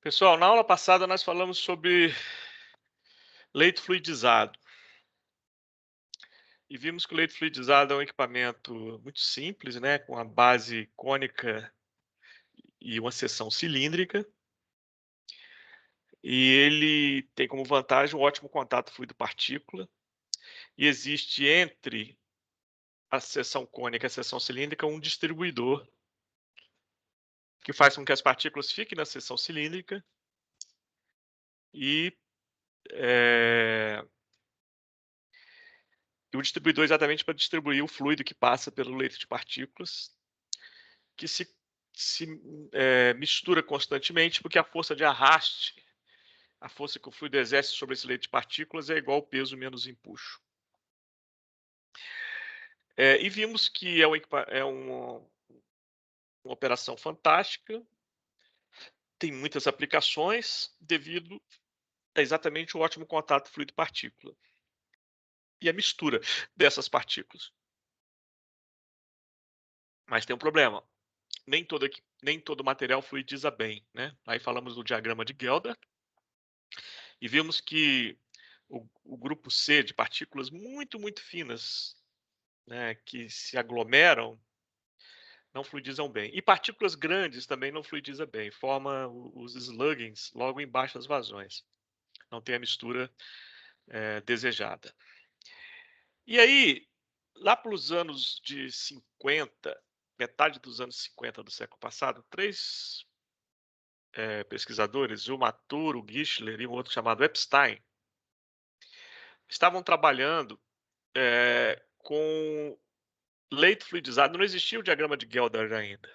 Pessoal, na aula passada nós falamos sobre leito fluidizado e vimos que o leito fluidizado é um equipamento muito simples, né, com a base cônica e uma seção cilíndrica, e ele tem como vantagem um ótimo contato fluido-partícula, e existe entre a seção cônica e a seção cilíndrica um distribuidor que faz com que as partículas fiquem na seção cilíndrica e, eh, o distribuidor exatamente para distribuir o fluido que passa pelo leito de partículas que se mistura constantemente, porque a força de arraste, a força que o fluido exerce sobre esse leito de partículas é igual ao peso menos empuxo. E vimos que é uma operação fantástica, tem muitas aplicações devido a exatamente o ótimo contato fluido-partícula e a mistura dessas partículas. Mas tem um problema, nem todo material fluidiza bem, né. Aí falamos do diagrama de Gelder, e vimos que o grupo C de partículas muito, muito finas, né, que se aglomeram, não fluidizam bem. E partículas grandes também não fluidiza bem, forma os sluggings logo embaixo das vazões. Não tem a mistura, desejada. E aí, lá para os anos de 50, metade dos anos 50 do século passado, 3 pesquisadores, o Matur, o Gichler e um outro chamado Epstein, estavam trabalhando, com leito fluidizado. Não existia o diagrama de Gelder ainda.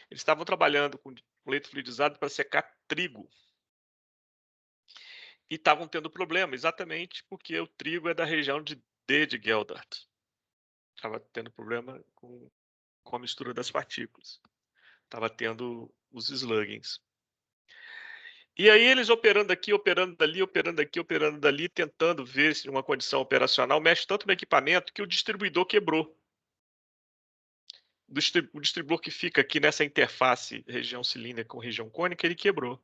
Eles estavam trabalhando com leito fluidizado para secar trigo e estavam tendo problema, exatamente porque o trigo é da região de D de Geldart. Estava tendo problema com a mistura das partículas. Estava tendo os sluggings. E aí eles operando aqui, operando dali, operando aqui, operando dali, tentando ver se uma condição operacional mexe tanto no equipamento que o distribuidor quebrou. O distribuidor que fica aqui nessa interface região cilíndrica com região cônica, ele quebrou.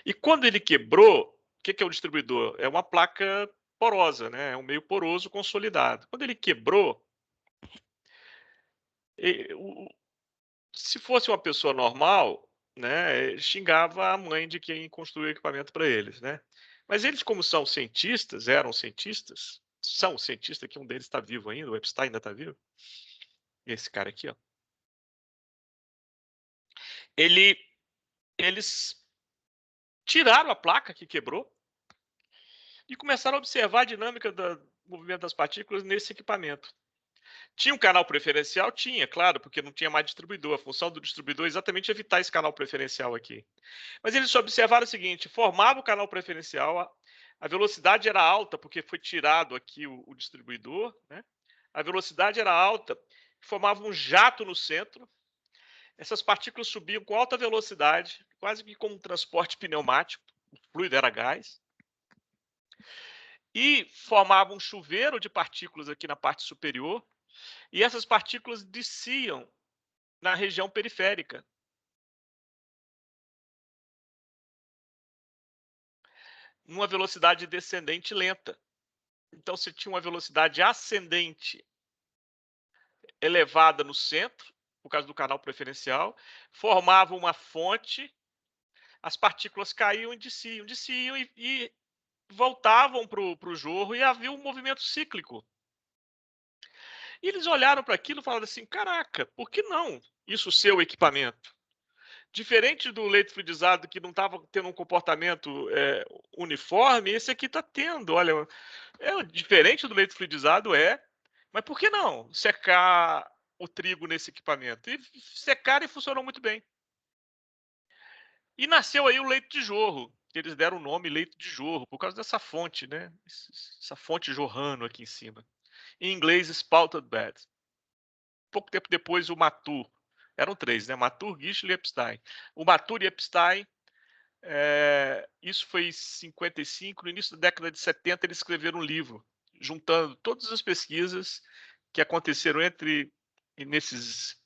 E quando ele quebrou, o que é o distribuidor? É uma placa porosa, né, é um meio poroso consolidado. Quando ele quebrou, o se fosse uma pessoa normal, né, xingava a mãe de quem construiu o equipamento para eles, né. Mas eles, como são cientistas, eram cientistas, são cientistas, que um deles está vivo ainda, o Epstein ainda está vivo, esse cara aqui, ó. Ele eles tiraram a placa que quebrou e começaram a observar a dinâmica do movimento das partículas nesse equipamento. Tinha um canal preferencial? Tinha, claro, porque não tinha mais distribuidor. A função do distribuidor é exatamente evitar esse canal preferencial aqui. Mas eles observaram o seguinte: formava o canal preferencial, a velocidade era alta, porque foi tirado aqui o distribuidor, né? A velocidade era alta, formava um jato no centro. Essas partículas subiam com alta velocidade, quase que como um transporte pneumático. O fluido era gás. E formava um chuveiro de partículas aqui na parte superior, e essas partículas desciam na região periférica, numa velocidade descendente lenta. Então, você tinha uma velocidade ascendente elevada no centro, por causa do canal preferencial, formava uma fonte, as partículas caíam e desciam, desciam e voltavam para o jorro e havia um movimento cíclico. E eles olharam para aquilo e falaram assim: caraca, por que não isso ser o equipamento? Diferente do leito fluidizado que não estava tendo um comportamento uniforme, esse aqui está tendo. Olha, é diferente do leito fluidizado, mas por que não secar o trigo nesse equipamento? E secaram e funcionou muito bem. E nasceu aí o leito de jorro, que eles deram o nome leito de jorro, por causa dessa fonte, né? Essa fonte jorrando aqui em cima. Em inglês, spouted bed. Pouco tempo depois, o Matur. Eram 3, né? Matur, Gichler e Epstein. O Matur e Epstein, isso foi em 55, no início da década de 70, eles escreveram um livro, juntando todas as pesquisas que aconteceram nesses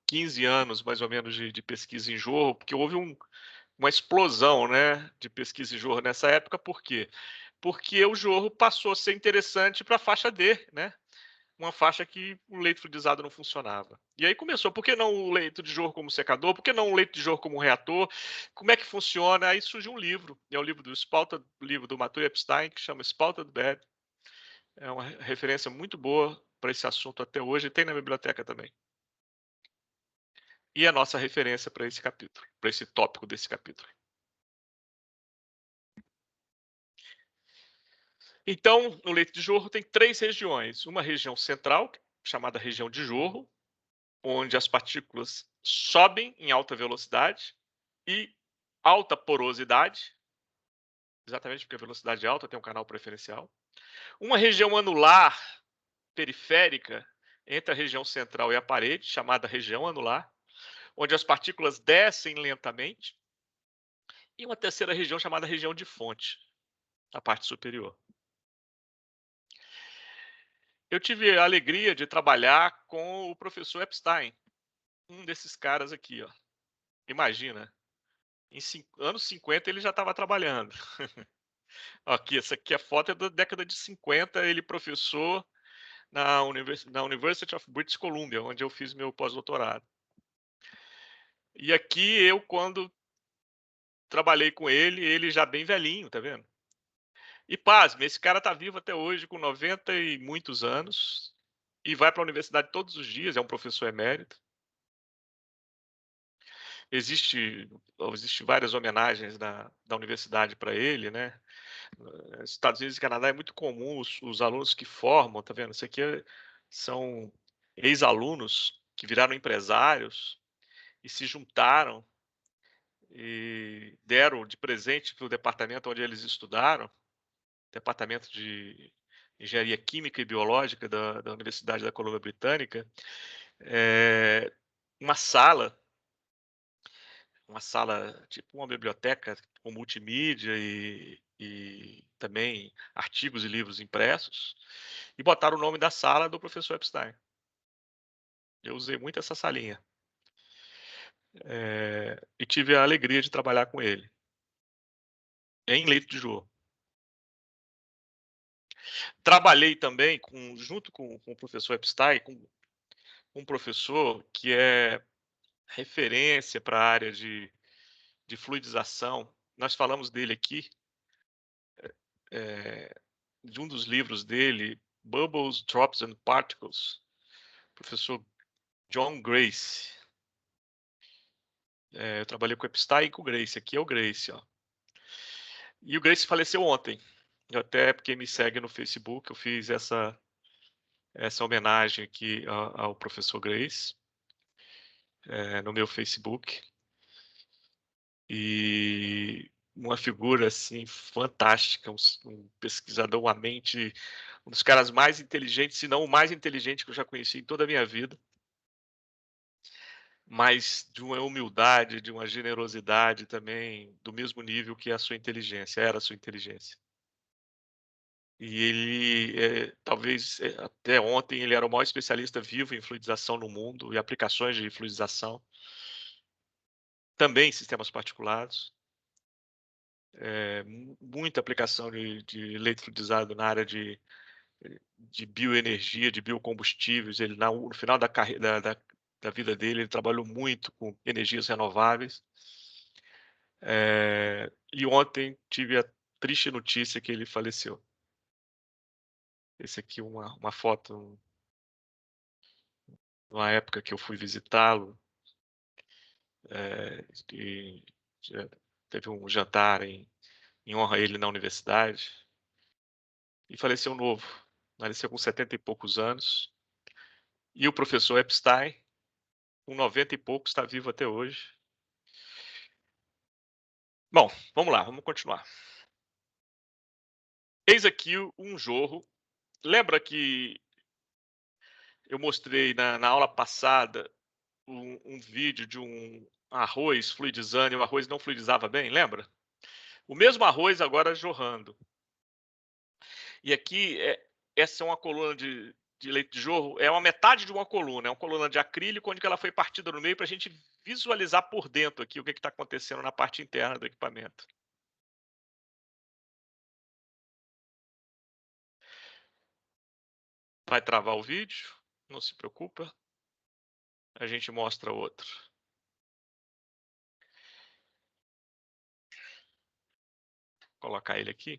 15 anos, mais ou menos, de pesquisa em jorro, porque houve uma explosão, né, de pesquisa em jorro nessa época, por quê? Porque o jorro passou a ser interessante para a faixa D, né, uma faixa que o leite fluidizado não funcionava. E aí começou, por que não o leito de jorro como secador? Por que não o leito de jorro como reator? Como é que funciona? Aí surgiu um livro, é o livro do Spalted, livro do Matthew Epstein, que chama Spalted Bed. É uma referência muito boa para esse assunto até hoje, e tem na biblioteca também. E a nossa referência para esse capítulo, para esse tópico desse capítulo. Então, no leito de jorro tem 3 regiões. Uma região central, chamada região de jorro, onde as partículas sobem em alta velocidade e alta porosidade, exatamente porque a velocidade é alta tem um canal preferencial. Uma região anular periférica entre a região central e a parede, chamada região anular, onde as partículas descem lentamente. E uma terceira região chamada região de fonte, a parte superior. Eu tive a alegria de trabalhar com o professor Epstein, um desses caras aqui, ó. Imagina, em anos 50 ele já estava trabalhando. Aqui, essa aqui a foto é da década de 50, ele professor na University of British Columbia, onde eu fiz meu pós-doutorado. E aqui eu, quando trabalhei com ele já bem velhinho, tá vendo? E pasme, esse cara tá vivo até hoje, com 90 e muitos anos, e vai para a universidade todos os dias, é um professor emérito. Existe várias homenagens da universidade para ele, né? Nos Estados Unidos e Canadá é muito comum os alunos que formam, tá vendo? Isso aqui são ex-alunos que viraram empresários e se juntaram e deram de presente para o departamento onde eles estudaram, departamento de engenharia química e biológica da Universidade da Colômbia Britânica, uma sala tipo uma biblioteca com multimídia e também artigos e livros impressos, e botaram o nome da sala do professor Epstein. Eu usei muito essa salinha. E tive a alegria de trabalhar com ele, em leito de jorro. Trabalhei também, junto com o professor Epstein, com um professor que é referência para a área de fluidização. Nós falamos dele aqui, de um dos livros dele, Bubbles, Drops and Particles, professor John Grace. Eu trabalhei com o Epstein e com o Grace. Aqui é o Grace, ó. E o Grace faleceu ontem. Até porque me segue no Facebook, eu fiz essa homenagem aqui ao professor Grace no meu Facebook. E uma figura assim fantástica, um pesquisador, uma mente, um dos caras mais inteligentes, se não o mais inteligente que eu já conheci em toda a minha vida. Mas de uma humildade, de uma generosidade também, do mesmo nível que a sua inteligência, era a sua inteligência. E ele, talvez até ontem, ele era o maior especialista vivo em fluidização no mundo e aplicações de fluidização. Também em sistemas particulados. Muita aplicação de leite fluidizado na área de bioenergia, de biocombustíveis. Ele, no final da vida dele, ele trabalhou muito com energias renováveis. E ontem tive a triste notícia que ele faleceu. Esse aqui é uma foto, numa época que eu fui visitá-lo, e teve um jantar em honra a ele na universidade, e faleceu novo. Faleceu com 70 e poucos anos. E o professor Epstein, com 90 e poucos, está vivo até hoje. Bom, vamos lá, vamos continuar. Eis aqui um jorro. Lembra que eu mostrei na aula passada um vídeo de um arroz fluidizando e o arroz não fluidizava bem, lembra? O mesmo arroz agora jorrando. E aqui, essa é uma coluna leito de jorro é uma metade de uma coluna de acrílico, onde ela foi partida no meio para a gente visualizar por dentro aqui o que está acontecendo na parte interna do equipamento. Vai travar o vídeo, não se preocupa, a gente mostra outro. Vou colocar ele aqui.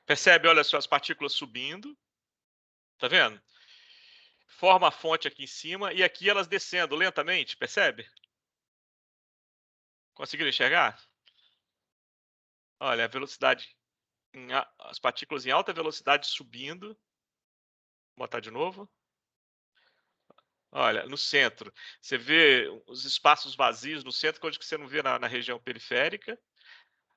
Percebe, olha só, as partículas subindo, tá vendo? Forma a fonte aqui em cima e aqui elas descendo lentamente, percebe? Conseguiram enxergar? Olha, a velocidade, as partículas em alta velocidade subindo. Vou botar de novo. Olha, no centro, você vê os espaços vazios no centro, coisa que você não vê na região periférica.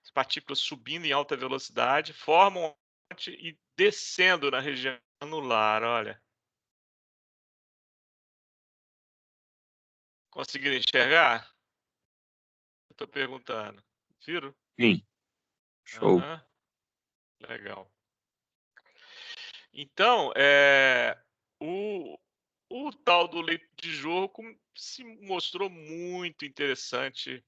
As partículas subindo em alta velocidade, formam uma fonte e descendo na região anular, olha. Conseguiram enxergar? Estou perguntando. Viram? Sim. Show. Aham. Legal. Então, o, o tal do leito de jorro se mostrou muito interessante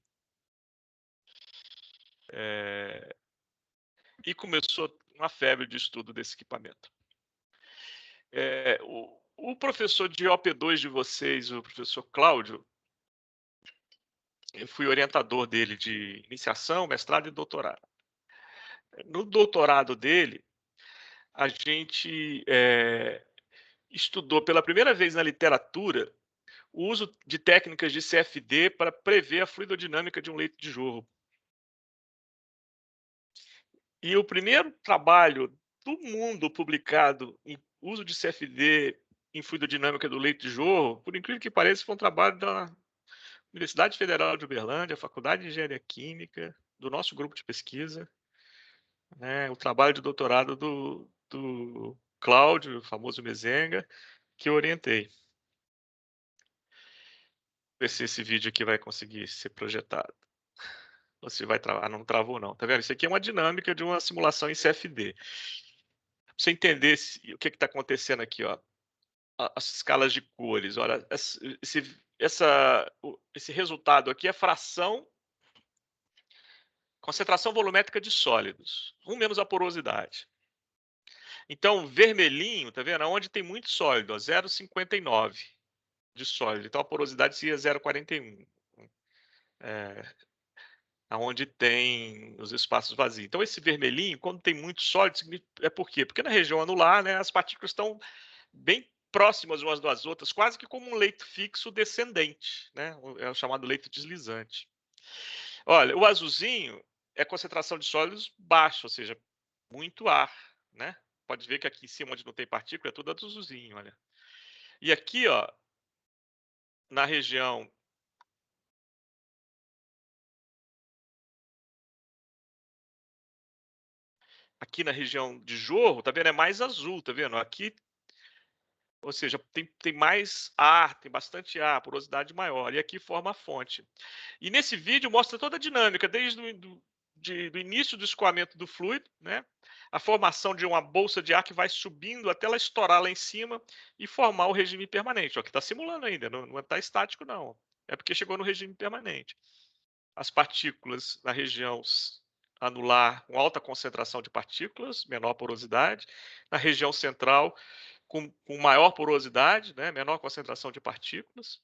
e começou uma febre de estudo desse equipamento. O professor de OP2 de vocês, o professor Cláudio, eu fui orientador dele de iniciação, mestrado e doutorado. No doutorado dele, a gente estudou pela primeira vez na literatura o uso de técnicas de CFD para prever a fluidodinâmica de um leito de jorro. E o primeiro trabalho do mundo publicado em uso de CFD em fluidodinâmica do leito de jorro, por incrível que pareça, foi um trabalho da Universidade Federal de Uberlândia, Faculdade de Engenharia Química, do nosso grupo de pesquisa, né, o trabalho de doutorado do Cláudio, o famoso Mezenga, que eu orientei. Ver se esse vídeo aqui vai conseguir ser projetado. Ou se vai travar. Não travou, não. Tá vendo? Isso aqui é uma dinâmica de uma simulação em CFD. Pra você entender o que está acontecendo aqui, ó. As escalas de cores. Olha, esse resultado aqui é fração, concentração volumétrica de sólidos, menos a porosidade. Então, vermelhinho, tá vendo? Onde tem muito sólido, 0,59 de sólido. Então, a porosidade seria 0,41. Aonde tem os espaços vazios. Então, esse vermelhinho, quando tem muito sólido, é por quê? Porque na região anular, né, as partículas estão bem próximas umas das outras, quase que como um leito fixo descendente, né? É o chamado leito deslizante. Olha, o azulzinho é concentração de sólidos baixa, ou seja, muito ar, né? Pode ver que aqui em cima, onde não tem partícula, é tudo azulzinho, olha. E aqui, ó, na região de jorro, tá vendo? É mais azul, tá vendo? Aqui, ou seja, tem mais ar, tem bastante ar, porosidade maior. E aqui forma a fonte. E nesse vídeo mostra toda a dinâmica, desde do início do escoamento do fluido, né? A formação de uma bolsa de ar que vai subindo até ela estourar lá em cima e formar o regime permanente. Ó, que está simulando ainda, não está estático, não. É porque chegou no regime permanente. As partículas na região anular com alta concentração de partículas, menor porosidade. Na região central, com maior porosidade, né, menor concentração de partículas.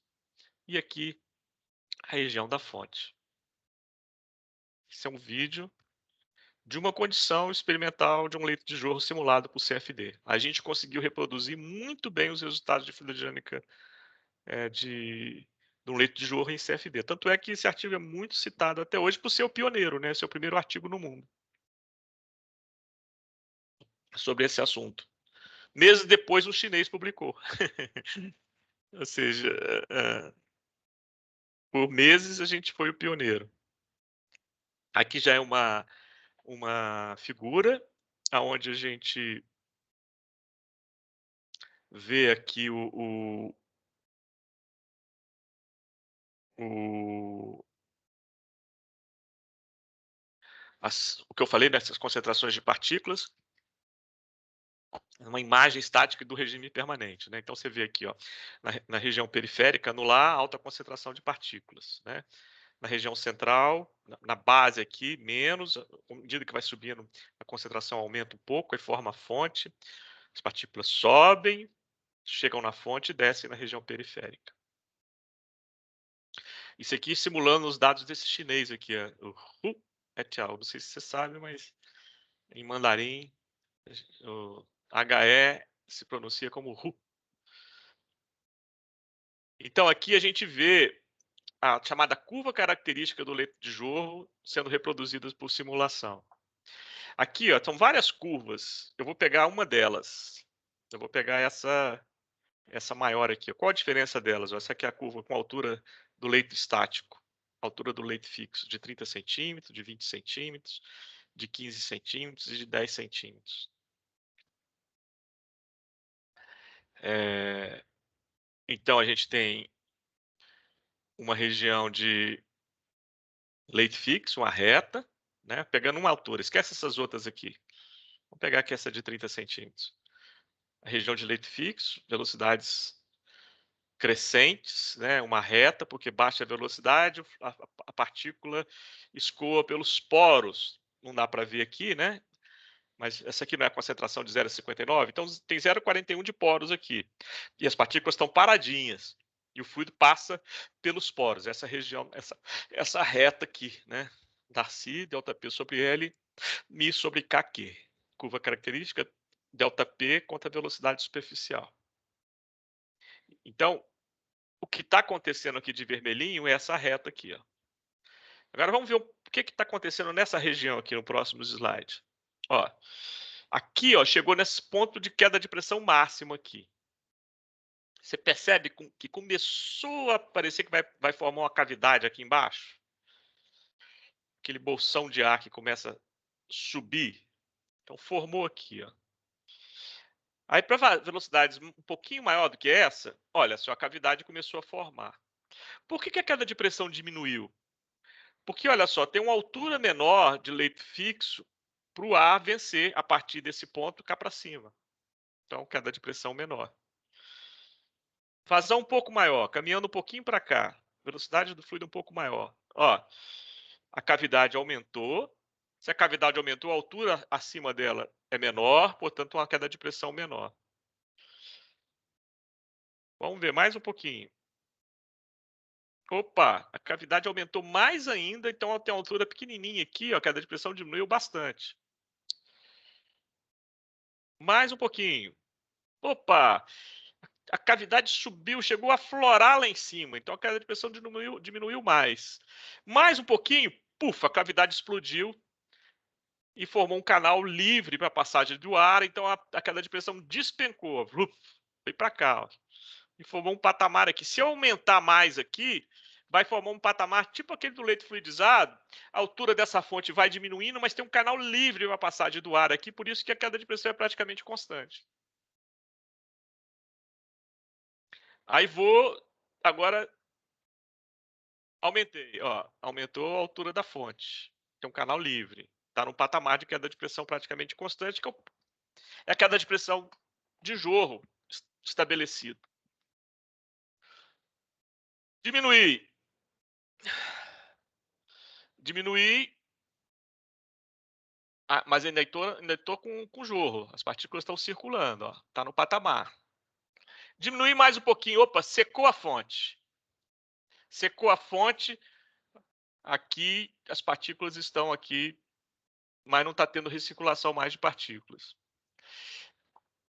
E aqui, a região da fonte. Esse é um vídeo de uma condição experimental de um leito de jorro simulado por CFD. A gente conseguiu reproduzir muito bem os resultados de fluidodinâmica de um leito de jorro em CFD. Tanto é que esse artigo é muito citado até hoje por ser o pioneiro, né? Ser o primeiro artigo no mundo sobre esse assunto. Meses depois, um chinês publicou. Ou seja, por meses a gente foi o pioneiro. Aqui já é uma figura aonde a gente vê aqui o que eu falei dessas concentrações de partículas, uma imagem estática do regime permanente, né? Então você vê aqui, ó, na região periférica, anular, alta concentração de partículas, né? Na região central, na base aqui, menos, à medida que vai subindo, a concentração aumenta um pouco, aí forma a fonte, as partículas sobem, chegam na fonte e descem na região periférica. Isso aqui simulando os dados desse chinês aqui, o Hu et al. Não sei se você sabe, mas em mandarim, o HE se pronuncia como Hu. Então aqui a gente vê a chamada curva característica do leito de jorro sendo reproduzida por simulação. Aqui, ó, são várias curvas. Eu vou pegar uma delas. Eu vou pegar essa maior aqui. Qual a diferença delas? Essa aqui é a curva com a altura do leito estático, altura do leito fixo, de 30 centímetros, de 20 centímetros, de 15 centímetros e de 10 centímetros. Então, a gente tem uma região de leito fixo, uma reta, né? Pegando uma altura. Esquece essas outras aqui. Vamos pegar aqui essa de 30 centímetros. A região de leito fixo, velocidades crescentes, né? Uma reta, porque baixa a velocidade, a partícula escoa pelos poros. Não dá para ver aqui, né? Mas essa aqui não é a concentração de 0,59, então tem 0,41 de poros aqui. E as partículas estão paradinhas. E o fluido passa pelos poros. Essa região, essa reta aqui, né? Darcy, ΔP sobre L, Mi sobre KQ. Curva característica, ΔP contra a velocidade superficial. Então, o que está acontecendo aqui de vermelhinho é essa reta aqui. Ó. Agora vamos ver o que está acontecendo nessa região aqui no próximo slide. Ó, aqui ó, chegou nesse ponto de queda de pressão máxima aqui. Você percebe que começou a parecer que vai formar uma cavidade aqui embaixo? Aquele bolsão de ar que começa a subir. Então formou aqui. Ó. Aí para velocidades um pouquinho maior do que essa, olha só, a cavidade começou a formar. Por que a queda de pressão diminuiu? Porque, olha só, tem uma altura menor de leito fixo para o ar vencer a partir desse ponto cá para cima. Então, queda de pressão menor. Vazão um pouco maior, caminhando um pouquinho para cá. Velocidade do fluido um pouco maior. Ó, a cavidade aumentou. Se a cavidade aumentou, a altura acima dela é menor, portanto, uma queda de pressão menor. Vamos ver mais um pouquinho. Opa, a cavidade aumentou mais ainda, então ela tem uma altura pequenininha aqui, ó, a queda de pressão diminuiu bastante. Mais um pouquinho. Opa, a cavidade subiu, chegou a florar lá em cima, então a queda de pressão diminuiu mais. Mais um pouquinho, puf, a cavidade explodiu e formou um canal livre para a passagem do ar, então a queda de pressão despencou, foi para cá, ó, e formou um patamar aqui. Se eu aumentar mais aqui, vai formar um patamar tipo aquele do leito fluidizado, a altura dessa fonte vai diminuindo, mas tem um canal livre para a passagem do ar aqui, por isso que a queda de pressão é praticamente constante. Aí vou, agora aumentei, ó, aumentou a altura da fonte. Tem um canal livre. Está num patamar de queda de pressão praticamente constante, que é a queda de pressão de jorro estabelecido. Diminuir. Mas ainda estou com jorro. As partículas estão circulando, ó. Está no patamar. Diminuir mais um pouquinho. Opa, secou a fonte. Secou a fonte. Aqui, as partículas estão aqui, mas não está tendo recirculação mais de partículas.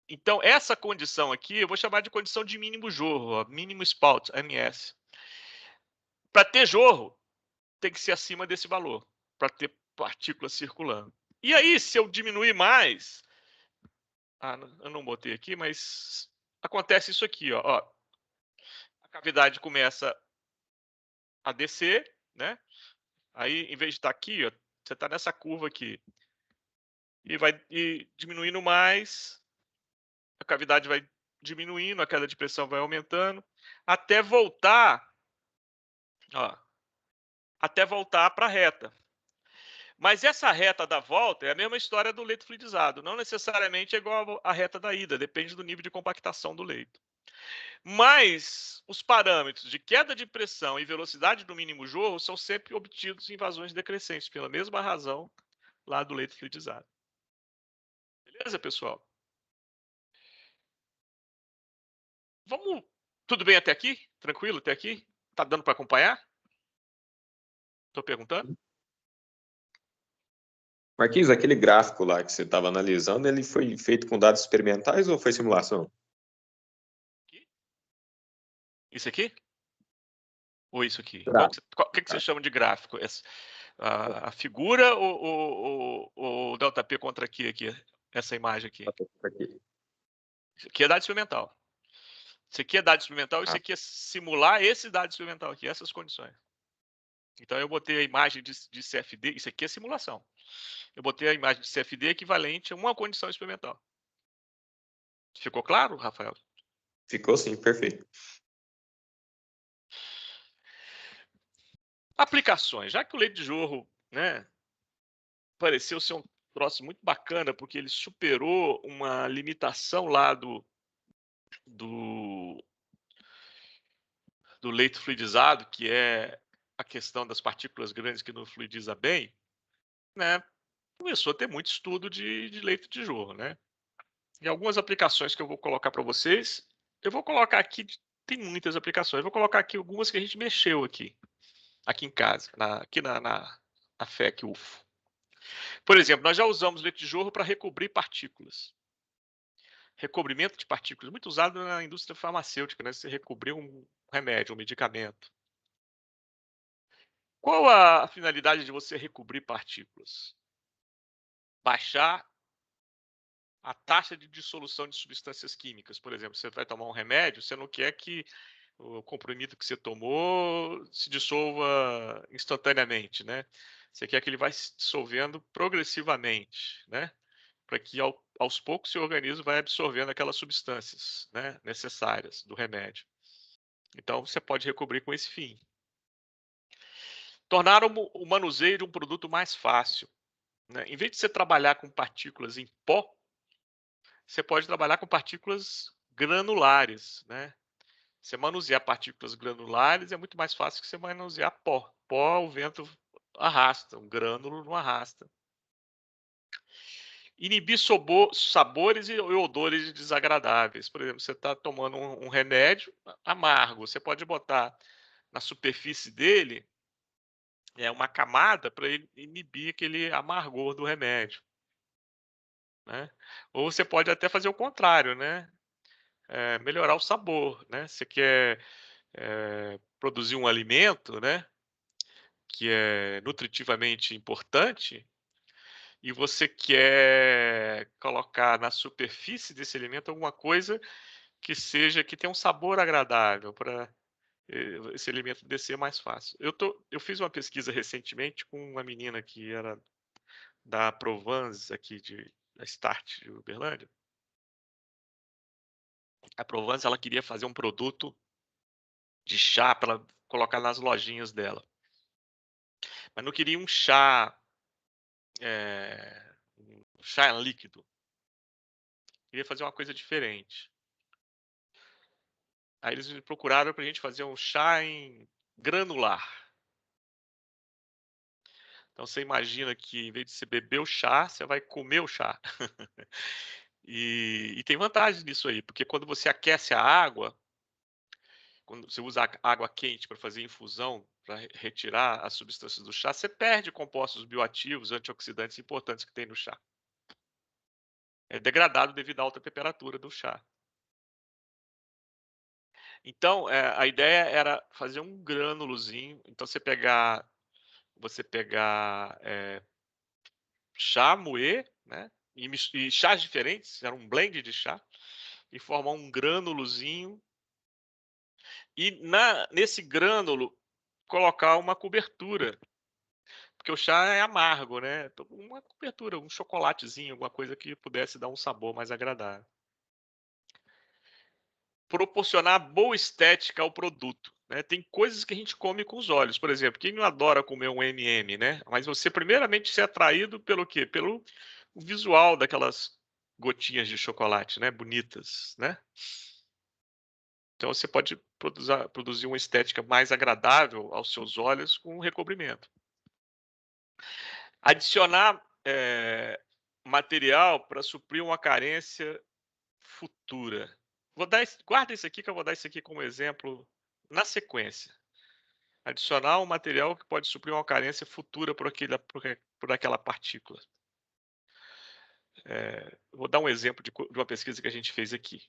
Então, essa condição aqui, eu vou chamar de condição de mínimo jorro, ó, mínimo spout, MS. Para ter jorro, tem que ser acima desse valor, para ter partículas circulando. E aí, se eu diminuir mais, eu não botei aqui, mas acontece isso aqui, ó. A cavidade começa a descer, né? Aí, em vez de estar aqui, ó, você está nessa curva aqui. E vai diminuindo mais, a cavidade vai diminuindo, a queda de pressão vai aumentando, até voltar, ó, até voltar para a reta. Mas essa reta da volta é a mesma história do leito fluidizado. Não necessariamente é igual à reta da ida, depende do nível de compactação do leito. Mas os parâmetros de queda de pressão e velocidade do mínimo jorro são sempre obtidos em vazões decrescentes, pela mesma razão lá do leito fluidizado. Beleza, pessoal? Vamos. Tudo bem até aqui? Tranquilo até aqui? Tá dando para acompanhar? Estou perguntando? Marquinhos, aquele gráfico lá que você estava analisando, ele foi feito com dados experimentais ou foi simulação? Aqui? Isso aqui? Ou isso aqui? Gráfico. O que você chama de gráfico? A figura ou o delta P contra aqui? Essa imagem aqui? Aqui. Isso aqui é dado experimental. Isso aqui é dado experimental, isso aqui é simular esse dado experimental aqui, essas condições. Então eu botei a imagem de CFD, isso aqui é simulação. Eu botei a imagem de CFD equivalente a uma condição experimental. Ficou claro, Rafael? Ficou sim, perfeito. Aplicações. Já que o leite de jorro, né, pareceu ser um troço muito bacana, porque ele superou uma limitação lá do, do leito fluidizado, que é a questão das partículas grandes que não fluidiza bem, né, começou a ter muito estudo de leito de jorro, né? E algumas aplicações que eu vou colocar para vocês, eu vou colocar aqui, tem muitas aplicações, eu vou colocar aqui algumas que a gente mexeu aqui em casa, aqui na FEC UFO. Por exemplo, nós já usamos leite de jorro para recobrir partículas. Recobrimento de partículas, muito usado na indústria farmacêutica, né? Você recobrir um remédio, um medicamento. Qual a finalidade de você recobrir partículas? Baixar a taxa de dissolução de substâncias químicas. Por exemplo, você vai tomar um remédio, você não quer que o comprimido que você tomou se dissolva instantaneamente, né? Você quer que ele vá se dissolvendo progressivamente, né? Para que aos poucos seu organismo vai absorvendo aquelas substâncias, né, necessárias do remédio. Então você pode recobrir com esse fim. Tornar o manuseio de um produto mais fácil, né? Em vez de você trabalhar com partículas em pó, você pode trabalhar com partículas granulares, né? Você manusear partículas granulares é muito mais fácil que você manusear pó. Pó, o vento arrasta, um grânulo não arrasta. Inibir sabores e odores desagradáveis. Por exemplo, você está tomando um remédio amargo, você pode botar na superfície dele uma camada para ele inibir aquele amargor do remédio, né? Ou você pode até fazer o contrário, né? Melhorar o sabor, né? Você quer produzir um alimento, né, que é nutritivamente importante, e você quer colocar na superfície desse alimento alguma coisa que tenha um sabor agradável para esse alimento descer mais fácil. Eu fiz uma pesquisa recentemente com uma menina que era da Provence aqui da Start de Uberlândia. A Provence, ela queria fazer um produto de chá para colocar nas lojinhas dela, mas não queria um chá líquido. Queria fazer uma coisa diferente. Aí eles me procuraram para a gente fazer um chá em granular. Então você imagina que em vez de você beber o chá, você vai comer o chá. E tem vantagem nisso aí, porque quando você aquece a água, quando você usa água quente para fazer infusão, para retirar as substâncias do chá, você perde compostos bioativos, antioxidantes importantes que tem no chá. É degradado devido à alta temperatura do chá. Então, a ideia era fazer um grânulozinho. Então, você pegar chá, moer, né? e chás diferentes, era um blend de chá, e formar um grânulozinho. E nesse grânulo colocar uma cobertura, porque o chá é amargo, né? Então, uma cobertura, um chocolatezinho, alguma coisa que pudesse dar um sabor mais agradável. Proporcionar boa estética ao produto, né? Tem coisas que a gente come com os olhos, por exemplo, quem não adora comer um M&M, né? Mas você primeiramente ser atraído pelo quê? Pelo visual daquelas gotinhas de chocolate, né? Bonitas, né? Então você pode produzir uma estética mais agradável aos seus olhos com um recobrimento. Adicionar material para suprir uma carência futura. Guarda isso aqui que eu vou dar isso aqui como exemplo na sequência. Adicionar um material que pode suprir uma carência futura por aquela partícula. Vou dar um exemplo de uma pesquisa que a gente fez aqui.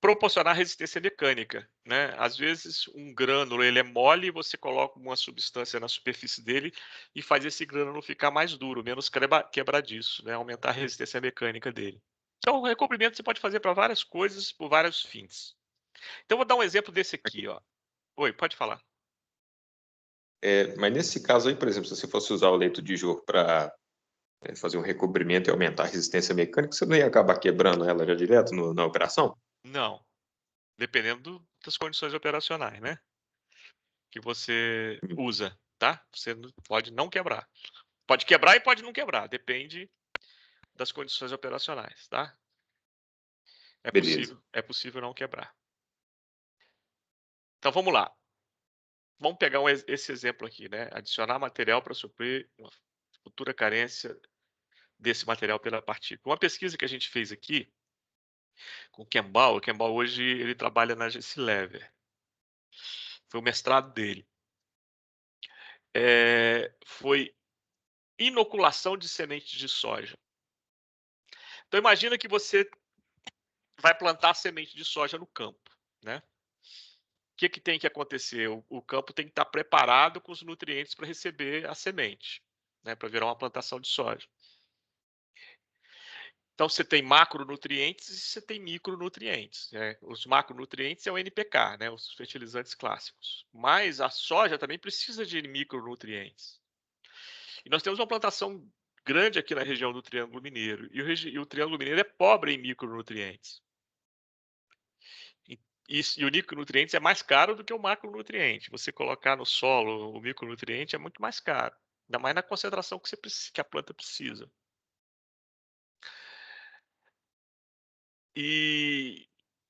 Proporcionar resistência mecânica, né? Às vezes um grânulo ele é mole e você coloca uma substância na superfície dele e faz esse grânulo ficar mais duro, menos quebradiço, né? Aumentar a resistência mecânica dele. Então, o recobrimento você pode fazer para várias coisas, por vários fins. Então, vou dar um exemplo desse aqui, ó. Oi, pode falar. Mas nesse caso aí, por exemplo, se você fosse usar o leito de jorro para fazer um recobrimento e aumentar a resistência mecânica, você não ia acabar quebrando ela já direto na operação? Não, dependendo das condições operacionais, né? Que você usa, tá? Você pode não quebrar. Pode quebrar e pode não quebrar, depende das condições operacionais, tá? Beleza. É possível não quebrar. Então vamos lá. Vamos pegar esse exemplo aqui, né? Adicionar material para suprir uma futura carência desse material pela partícula. Uma pesquisa que a gente fez aqui com o Kembal hoje ele trabalha na Gessilever. Foi o mestrado dele. Foi inoculação de sementes de soja. Então imagina que você vai plantar semente de soja no campo, né? O que tem que acontecer? O campo tem que estar preparado com os nutrientes para receber a semente, né? Para virar uma plantação de soja. Então você tem macronutrientes e você tem micronutrientes, né? Os macronutrientes é o NPK, né? Os fertilizantes clássicos. Mas a soja também precisa de micronutrientes. E nós temos uma plantação grande aqui na região do Triângulo Mineiro. E o Triângulo Mineiro é pobre em micronutrientes. E o micronutrientes é mais caro do que o macronutriente. Você colocar no solo o micronutriente é muito mais caro. Ainda mais na concentração que a planta precisa. E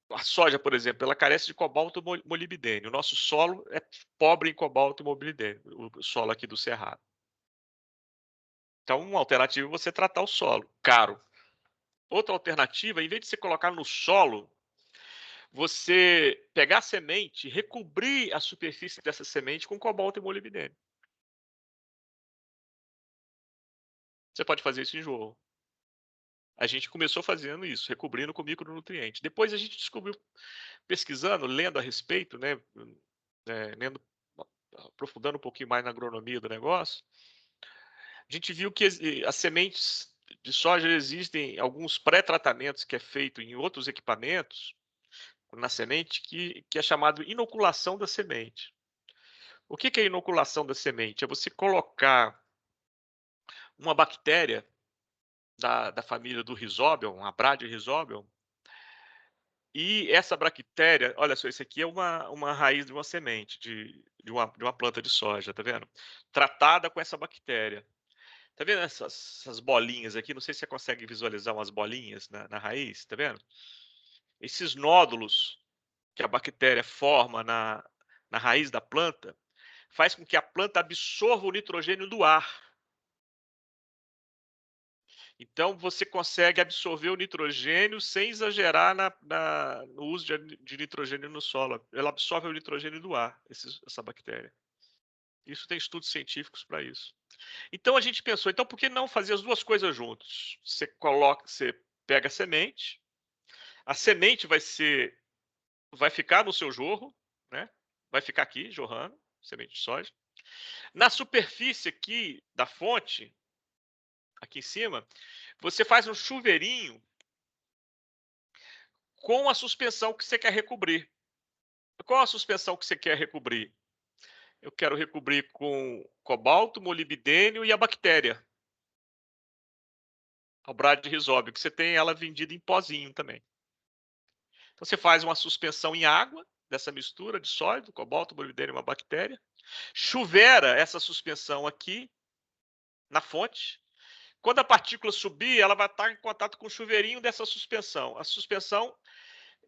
a soja, por exemplo, ela carece de cobalto e molibdênio. O nosso solo é pobre em cobalto e molibdênio, o solo aqui do Cerrado. Então, uma alternativa é você tratar o solo, caro. Outra alternativa, em vez de você colocar no solo, você pegar a semente, recobrir a superfície dessa semente com cobalto e molibdênio. Você pode fazer isso em jorro. A gente começou fazendo isso, recobrindo com micronutrientes. Depois a gente descobriu, pesquisando, lendo a respeito, né, lendo, aprofundando um pouquinho mais na agronomia do negócio, a gente viu que as sementes de soja existem alguns pré-tratamentos que é feito em outros equipamentos na semente que é chamado inoculação da semente. O que é inoculação da semente? É você colocar uma bactéria da família do Rhizobium, a Bradyrhizobium, e essa bactéria, olha só, isso aqui é uma raiz de uma semente, de uma planta de soja, tá vendo? Tratada com essa bactéria. Tá vendo essas bolinhas aqui? Não sei se você consegue visualizar umas bolinhas na raiz, tá vendo? Esses nódulos que a bactéria forma na raiz da planta faz com que a planta absorva o nitrogênio do ar. Então você consegue absorver o nitrogênio sem exagerar no uso de nitrogênio no solo. Ela absorve o nitrogênio do ar, essa bactéria. Isso tem estudos científicos para isso. Então a gente pensou, então por que não fazer as duas coisas juntos? Você pega a semente vai ficar no seu jorro, né? Vai ficar aqui jorrando, semente de soja. Na superfície aqui da fonte, aqui em cima, você faz um chuveirinho com a suspensão que você quer recobrir. Qual a suspensão que você quer recobrir? Eu quero recobrir com cobalto, molibdênio e a bactéria. A bradyrhizobio, que você tem ela vendida em pozinho também. Então você faz uma suspensão em água dessa mistura de sólido, cobalto, molibdênio e uma bactéria. Chuvera essa suspensão aqui na fonte. Quando a partícula subir, ela vai estar em contato com o chuveirinho dessa suspensão. A suspensão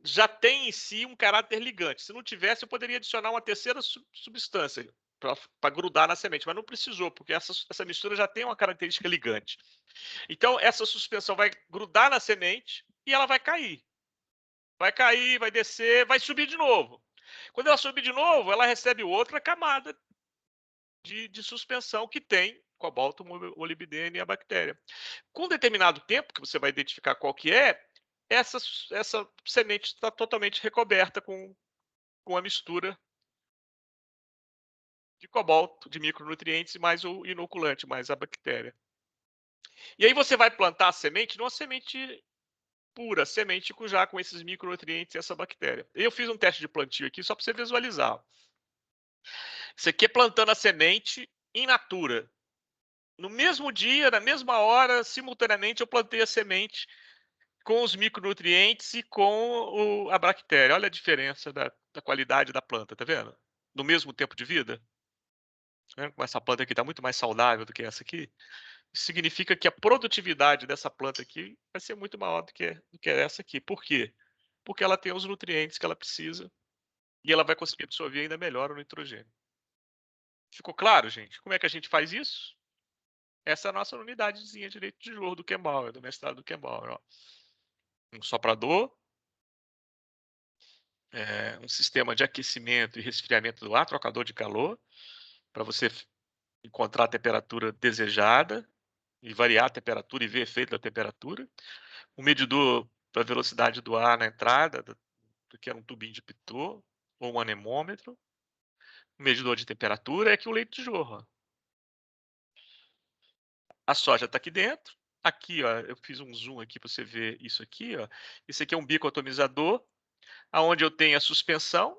já tem em si um caráter ligante. Se não tivesse, eu poderia adicionar uma terceira substância para grudar na semente, mas não precisou, porque essa mistura já tem uma característica ligante. Então, essa suspensão vai grudar na semente e ela vai cair. Vai cair, vai descer, vai subir de novo. Quando ela subir de novo, ela recebe outra camada de suspensão que tem cobalto, molibdênio e a bactéria. Com um determinado tempo, que você vai identificar qual que é, essa semente está totalmente recoberta com a mistura de cobalto, de micronutrientes, mais o inoculante, mais a bactéria. E aí você vai plantar a semente, não a semente pura, semente já com esses micronutrientes e essa bactéria. Eu fiz um teste de plantio aqui só para você visualizar. Isso aqui é plantando a semente in natura. No mesmo dia, na mesma hora, simultaneamente, eu plantei a semente com os micronutrientes e com a bactéria. Olha a diferença da qualidade da planta, tá vendo? No mesmo tempo de vida. Tá vendo como essa planta aqui está muito mais saudável do que essa aqui? Isso significa que a produtividade dessa planta aqui vai ser muito maior do que essa aqui. Por quê? Porque ela tem os nutrientes que ela precisa e ela vai conseguir absorver ainda melhor o nitrogênio. Ficou claro, gente? Como é que a gente faz isso? Essa é a nossa unidadezinha de leite de jorro do Kembauer, do mestrado do Kembauer. Ó. Um soprador, um sistema de aquecimento e resfriamento do ar, trocador de calor, para você encontrar a temperatura desejada e variar a temperatura e ver efeito da temperatura. Um medidor para a velocidade do ar na entrada, que é um tubinho de pitot, ou um anemômetro. Um medidor de temperatura, é aqui o leite de jorro. Ó. A soja está aqui dentro. Aqui, ó, eu fiz um zoom aqui para você ver isso aqui. Ó. Esse aqui é um bico atomizador, onde eu tenho a suspensão,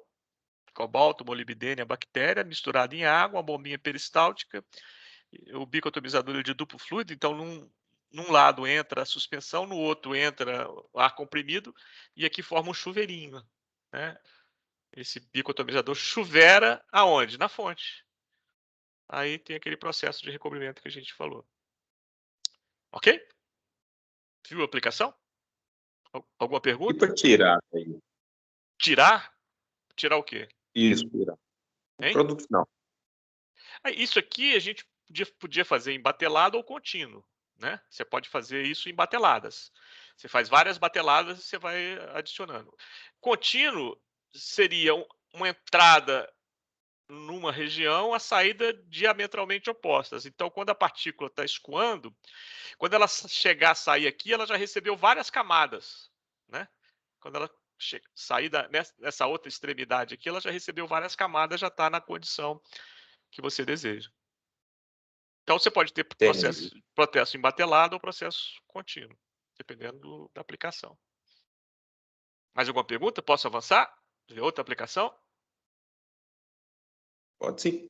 cobalto, molibdênio, a bactéria, misturada em água, uma bombinha peristáltica. O bico atomizador é de duplo fluido, então num lado entra a suspensão, no outro entra o ar comprimido, e aqui forma um chuveirinho. Né? Esse bico atomizador chuvera aonde? Na fonte. Aí tem aquele processo de recobrimento que a gente falou. Ok? Viu a aplicação? Alguma E pergunta? para tirar aí? Tirar? Tirar o quê? Isso, tirar. O Hein? produto final. Isso aqui a gente podia fazer em batelado ou contínuo. Né? Você pode fazer isso em bateladas. Você faz várias bateladas e você vai adicionando. Contínuo seria uma entrada numa região, a saída diametralmente opostas. Então, quando a partícula está escoando, quando ela chegar a sair aqui, ela já recebeu várias camadas. Né? Quando ela sair nessa outra extremidade aqui, ela já recebeu várias camadas, já está na condição que você deseja. Então, você pode ter processo embatelado ou processo contínuo, dependendo da aplicação. Mais alguma pergunta? Posso avançar? Ver outra aplicação? Pode sim.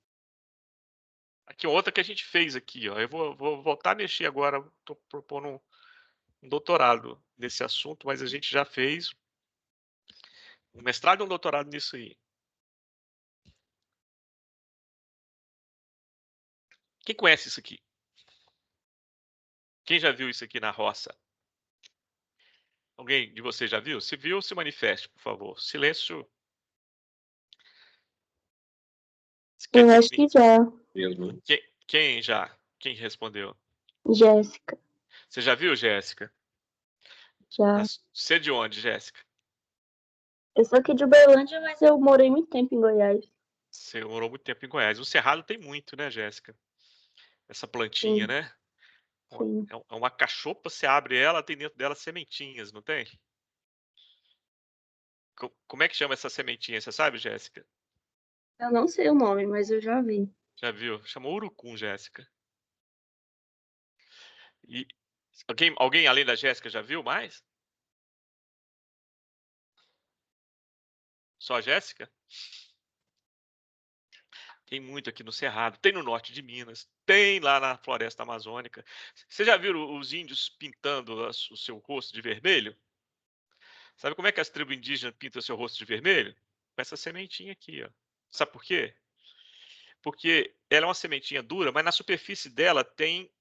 Aqui outra que a gente fez aqui. Ó. Eu vou voltar a mexer agora. Estou propondo um doutorado nesse assunto, mas a gente já fez um mestrado e um doutorado nisso aí. Quem conhece isso aqui? Quem já viu isso aqui na roça? Alguém de vocês já viu? Se viu, se manifeste, por favor. Silêncio. Eu acho que já. Mesmo. Quem já? Quem respondeu? Jéssica, Você já viu, Jéssica? já. Você é de onde, Jéssica? Eu sou aqui de Uberlândia, mas eu morei muito tempo em Goiás. Você morou muito tempo em Goiás. O Cerrado tem muito, né, Jéssica? Essa plantinha, Sim, né? sim. É uma cachopa, você abre ela, tem dentro dela sementinhas, não tem? Como é que chama essa sementinha? Você sabe, Jéssica? Eu não sei o nome, mas eu já vi. Já viu? Chama urucum, Jéssica. E alguém além da Jéssica já viu mais? Só a Jéssica? Tem muito aqui no Cerrado, tem no norte de Minas, tem lá na floresta amazônica. Você já viram os índios pintando o seu rosto de vermelho? Sabe como é que as tribos indígenas pintam seu rosto de vermelho? Com essa sementinha aqui, ó. Sabe por quê? Porque ela é uma sementinha dura, mas na superfície dela tem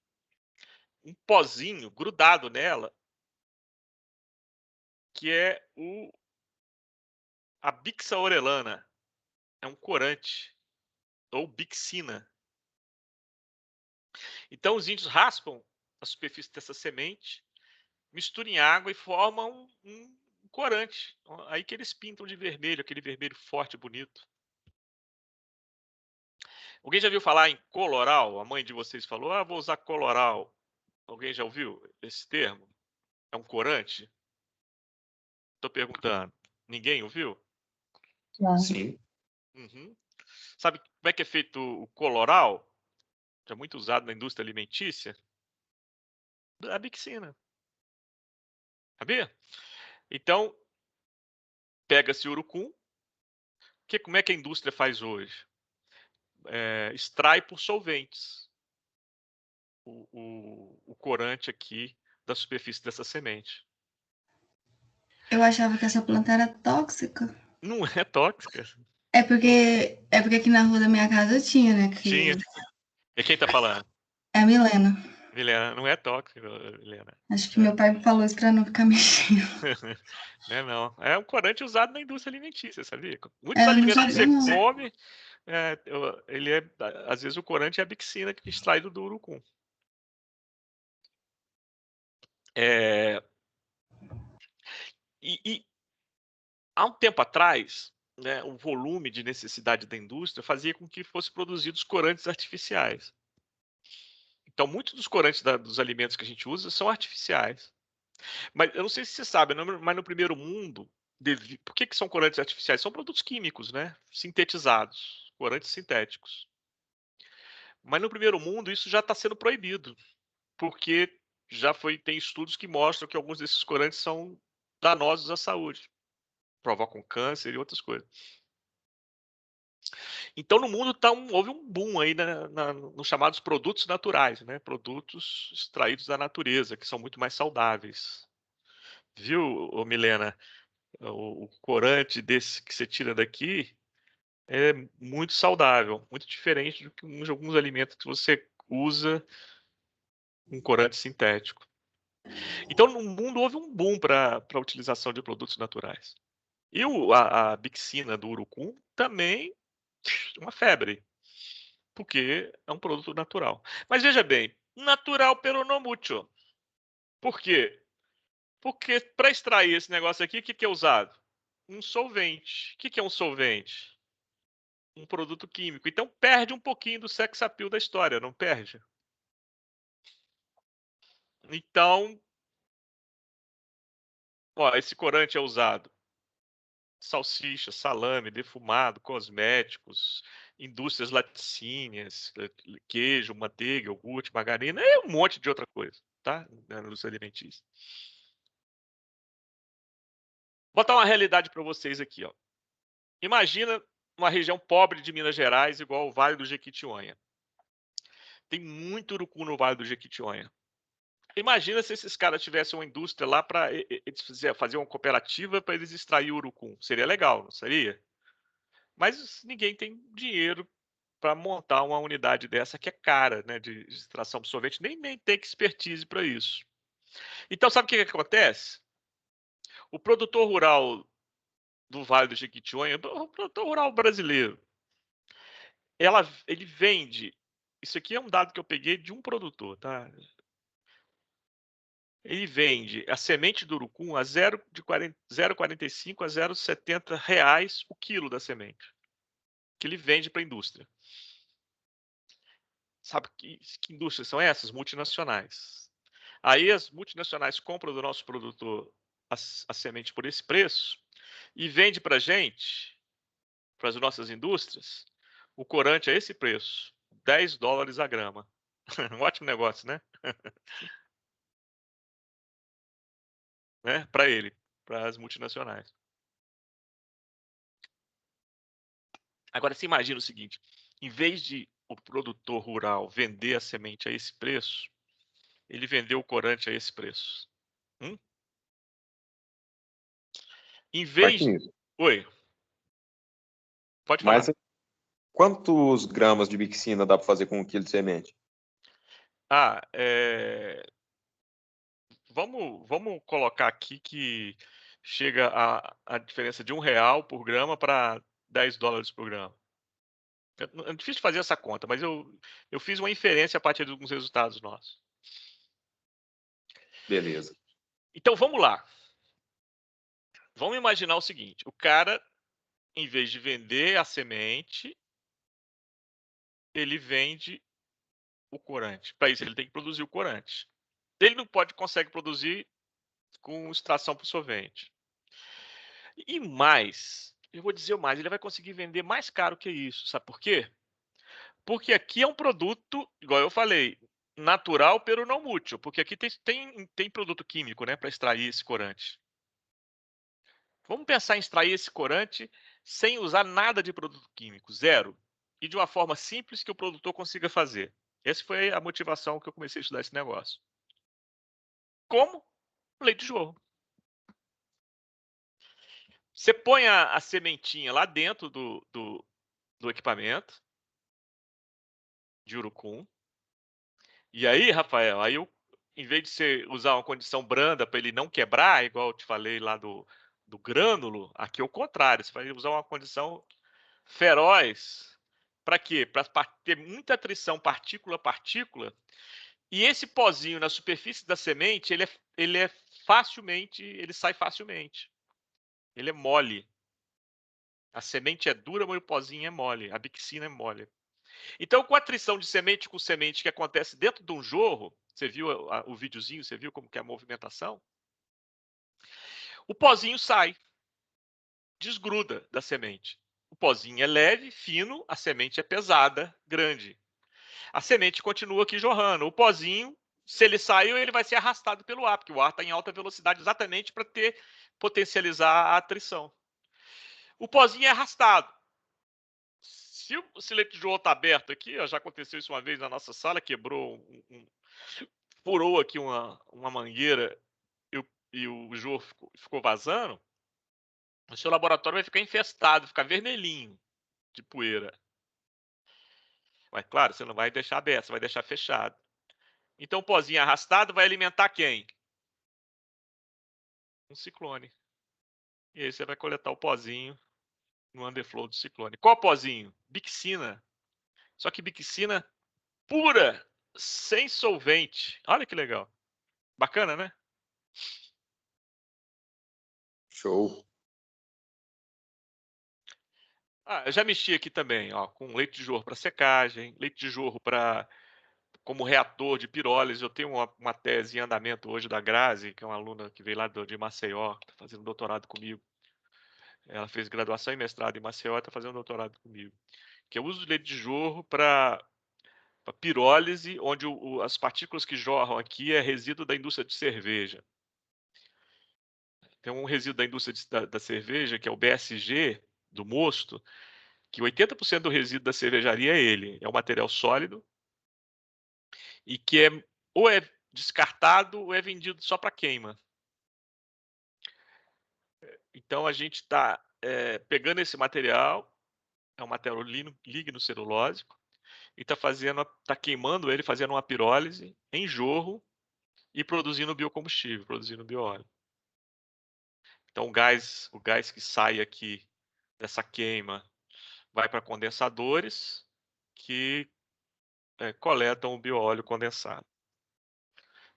um pozinho grudado nela, que é a bixa orelana. É um corante, ou bixina. Então os índios raspam a superfície dessa semente, misturam em água e formam um corante. Aí que eles pintam de vermelho, aquele vermelho forte e bonito. Alguém já viu falar em coloral? A mãe de vocês falou, vou usar coloral. Alguém já ouviu esse termo? É um corante? Estou perguntando. Ninguém ouviu? Já. Sim. Uhum. Sabe como é que é feito o coloral? Que é muito usado na indústria alimentícia? Da bixina. Sabia? Então, pega-se urucum. Como é que a indústria faz hoje? Extrai por solventes o corante aqui da superfície dessa semente. Eu achava que essa planta era tóxica. Não é tóxica. É porque aqui na rua da minha casa tinha, né? Tinha. E quem tá falando? É a Milena. Milena, não é tóxico, Milena. Acho que meu pai me falou isso pra não ficar mexendo. Não. É um corante usado na indústria alimentícia, sabia? Muitos Eu não alimentos que sabia, você não. come, às vezes o corante é a bixina que é extraído do urucum. E há um tempo atrás, né, o volume de necessidade da indústria fazia com que fossem produzidos corantes artificiais. Então, muitos dos corantes dos alimentos que a gente usa são artificiais. Mas eu não sei se você sabe, mas no primeiro mundo, por que são corantes artificiais? São produtos químicos, né? Sintetizados, corantes sintéticos. Mas no primeiro mundo isso já está sendo proibido, porque tem estudos que mostram que alguns desses corantes são danosos à saúde, provocam câncer e outras coisas. Então no mundo houve um boom aí nos chamados produtos naturais, né? Produtos extraídos da natureza, que são muito mais saudáveis. Viu, Milena? O corante desse que você tira daqui é muito saudável, muito diferente do que de alguns alimentos que você usa um corante sintético. Então, no mundo houve um boom para a utilização de produtos naturais. E a bixina do urucum também uma febre, porque é um produto natural. Mas veja bem, natural pero no mucho. Por quê? Porque para extrair esse negócio aqui, o que é usado? Um solvente. O que é um solvente? Um produto químico. Então perde um pouquinho do sex appeal da história, não perde? Então, esse corante é usado salsicha, salame, defumado, cosméticos, indústrias laticínias, queijo, manteiga, iogurte, margarina e um monte de outra coisa, tá? Na indústria alimentícia. Vou botar uma realidade para vocês aqui, ó. Imagina uma região pobre de Minas Gerais, igual o Vale do Jequitinhonha. Tem muito urucum no Vale do Jequitinhonha. Imagina se esses caras tivessem uma indústria lá para fazer uma cooperativa para eles extrair o urucum. Seria legal, não seria? Mas ninguém tem dinheiro para montar uma unidade dessa que é cara, né, de extração de sorvete, nem tem expertise para isso. Então, sabe o que acontece? O produtor rural do Vale do Jequitinhonha, o produtor rural brasileiro, ele vende. Isso aqui é um dado que eu peguei de um produtor, tá? Ele vende a semente do urucum a 0,45 a 0,70 reais o quilo da semente, que ele vende para a indústria. Sabe que indústrias são essas? Multinacionais. Aí as multinacionais compram do nosso produtor a semente por esse preço e vende para a gente, para as nossas indústrias, o corante a esse preço, $10 a grama. Um ótimo negócio, né? né, para ele, para as multinacionais. Agora, você imagina o seguinte, em vez de o produtor rural vender a semente a esse preço, ele vendeu o corante a esse preço. Em vez... Marquinhos, Oi, pode falar. mas quantos gramas de bixina dá para fazer com 1 quilo de semente? Ah, vamos colocar aqui que chega a diferença de R$1 por grama para $10 por grama. É difícil fazer essa conta, mas eu fiz uma inferência a partir de alguns resultados nossos. Beleza. Então vamos lá. Vamos imaginar o seguinte: o cara, em vez de vender a semente, ele vende o corante. Para isso, ele tem que produzir o corante. Ele não consegue produzir com extração por solvente. E mais, eu vou dizer mais, ele vai conseguir vender mais caro que isso. Sabe por quê? Porque aqui é um produto, igual eu falei, natural, pero não mútil. Porque aqui tem produto químico, né, para extrair esse corante. Vamos pensar em extrair esse corante sem usar nada de produto químico, zero. E de uma forma simples que o produtor consiga fazer. Essa foi a motivação que eu comecei a estudar esse negócio. Como? Leite de jorro. Você põe a sementinha lá dentro do equipamento de urucum. E aí, Rafael, em vez de você usar uma condição branda para ele não quebrar, igual eu te falei lá do grânulo, aqui é o contrário. Você vai usar uma condição feroz. Para quê? Para ter muita atrição partícula a partícula. E esse pozinho na superfície da semente, ele sai facilmente. Ele é mole. A semente é dura, mas o pozinho é mole. A bixina é mole. Então, com a atrição de semente com semente que acontece dentro de um jorro, você viu o videozinho, você viu como que é a movimentação? O pozinho sai, desgruda da semente. O pozinho é leve, fino, a semente é pesada, grande. A semente continua aqui jorrando. O pozinho, se ele saiu, ele vai ser arrastado pelo ar, porque o ar está em alta velocidade exatamente para potencializar a atrição. O pozinho é arrastado. Se o leite de jorro está aberto aqui, já aconteceu isso uma vez na nossa sala, quebrou, furou aqui uma mangueira e o jorro ficou vazando, o seu laboratório vai ficar infestado, ficar vermelhinho de poeira. Mas claro, você não vai deixar aberto, você vai deixar fechado. Então o pozinho arrastado vai alimentar quem? Um ciclone. E aí você vai coletar o pozinho no underflow do ciclone. Qual pozinho? Bixina. Só que bixina pura, sem solvente. Olha que legal. Bacana, né? Show. Eu já mexi aqui também, ó, com leite de jorro para secagem, leite de jorro como reator de pirólise. Eu tenho uma tese em andamento hoje da Grazi, que é uma aluna que veio lá de Maceió, está fazendo doutorado comigo. Ela fez graduação e mestrado em Maceió e está fazendo doutorado comigo. Que eu uso leite de jorro para pirólise, onde as partículas que jorram aqui é resíduo da indústria de cerveja. Tem um resíduo da indústria da cerveja, que é o BSG, do mosto, que 80% do resíduo da cervejaria é ele. É um material sólido e que ou é descartado ou é vendido só para queima. Então a gente está pegando esse material, é um material lignocelulósico, e está queimando ele, fazendo uma pirólise em jorro e produzindo biocombustível, produzindo bioóleo. Então o gás que sai aqui dessa queima vai para condensadores que coletam o bioóleo condensado.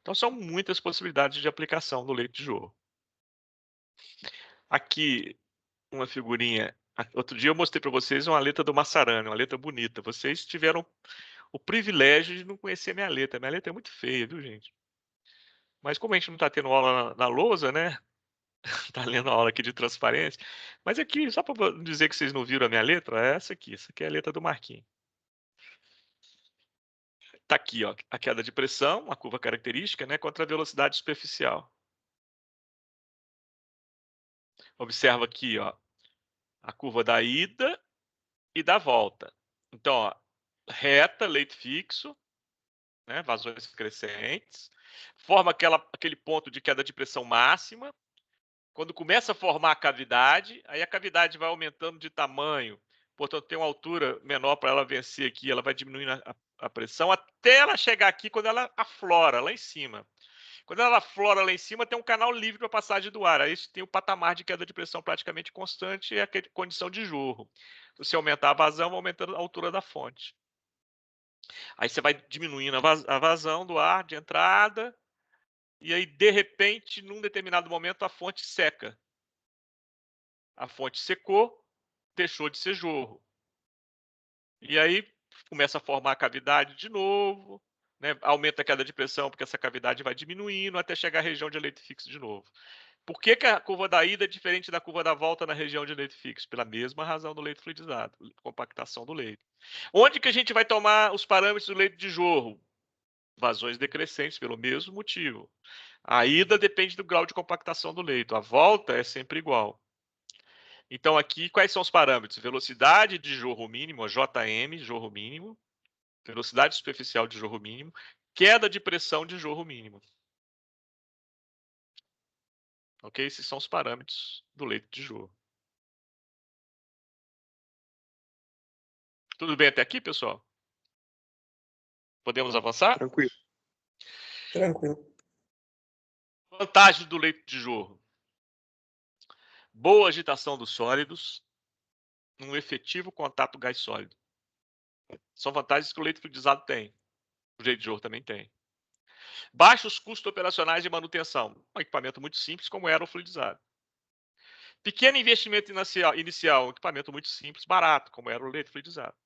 Então são muitas possibilidades de aplicação do leite de jorro. Aqui uma figurinha. Outro dia eu mostrei para vocês uma letra do Massarani, uma letra bonita. Vocês tiveram o privilégio de não conhecer minha letra. Minha letra é muito feia, viu, gente? Mas como a gente não está tendo aula na lousa, né? Está lendo a aula aqui de transparência. Mas aqui, só para dizer que vocês não viram a minha letra, é essa aqui. Essa aqui é a letra do Marquinhos. Está aqui, ó, a queda de pressão, uma curva característica, né, contra a velocidade superficial. Observa aqui, ó, a curva da ida e da volta. Então, ó, reta, leito fixo, né, vazões crescentes, forma aquele ponto de queda de pressão máxima. Quando começa a formar a cavidade, aí a cavidade vai aumentando de tamanho, portanto tem uma altura menor para ela vencer aqui, ela vai diminuindo a pressão até ela chegar aqui quando ela aflora lá em cima. Quando ela aflora lá em cima, tem um canal livre para passagem do ar. Aí tem o patamar de queda de pressão praticamente constante e a condição de jorro. Se você aumentar a vazão, vai aumentando a altura da fonte. Aí você vai diminuindo a vazão do ar de entrada, e aí, de repente, num determinado momento, a fonte seca. A fonte secou, deixou de ser jorro. E aí começa a formar a cavidade de novo, né? Aumenta a queda de pressão, porque essa cavidade vai diminuindo até chegar à região de leito fixo de novo. Por que a curva da ida é diferente da curva da volta na região de leito fixo? Pela mesma razão do leito fluidizado, compactação do leito. Onde que a gente vai tomar os parâmetros do leito de jorro? Vazões decrescentes, pelo mesmo motivo. A ida depende do grau de compactação do leito, a volta é sempre igual. Então aqui, quais são os parâmetros? Velocidade de jorro mínimo, JM, jorro mínimo, velocidade superficial de jorro mínimo, queda de pressão de jorro mínimo. Ok? Esses são os parâmetros do leito de jorro. Tudo bem até aqui, pessoal? Podemos avançar? Tranquilo. Tranquilo. Vantagens do leito de jorro. Boa agitação dos sólidos, um efetivo contato gás sólido. São vantagens que o leito fluidizado tem. O leito de jorro também tem. Baixos custos operacionais de manutenção. Um equipamento muito simples, como era o fluidizado. Pequeno investimento inicial, um equipamento muito simples, barato, como era o leito fluidizado.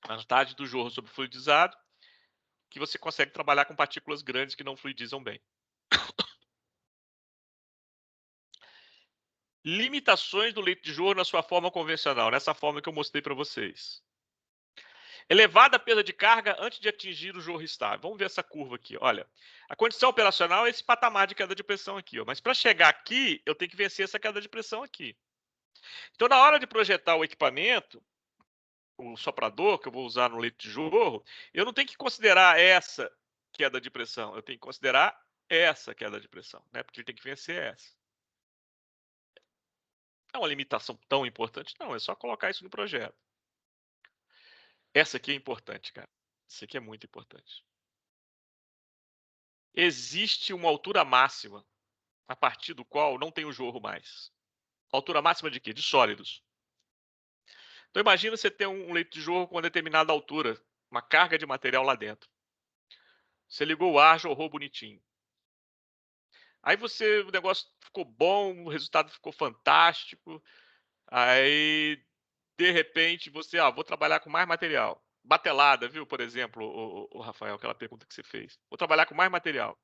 A vantagem do jorro sobre o fluidizado, que você consegue trabalhar com partículas grandes que não fluidizam bem. Limitações do leito de jorro na sua forma convencional, nessa forma que eu mostrei para vocês. Elevada perda de carga antes de atingir o jorro estável. Vamos ver essa curva aqui. Olha, a condição operacional é esse patamar de queda de pressão aqui. Ó. Mas para chegar aqui, eu tenho que vencer essa queda de pressão aqui. Então, na hora de projetar o equipamento, o soprador que eu vou usar no leito de jorro, eu não tenho que considerar essa queda de pressão. Eu tenho que considerar essa queda de pressão, né? Porque ele tem que vencer essa. É uma limitação tão importante? Não, é só colocar isso no projeto. Essa aqui é importante, cara. Essa aqui é muito importante. Existe uma altura máxima a partir do qual não tem o jorro mais. Altura máxima de quê? De sólidos. Então imagina você ter um leito de jorro com uma determinada altura, uma carga de material lá dentro. Você ligou o ar, jorrou bonitinho. Aí o negócio ficou bom, o resultado ficou fantástico. Aí, de repente, você, vou trabalhar com mais material. Batelada, viu? Por exemplo, o Rafael, aquela pergunta que você fez. Vou trabalhar com mais material.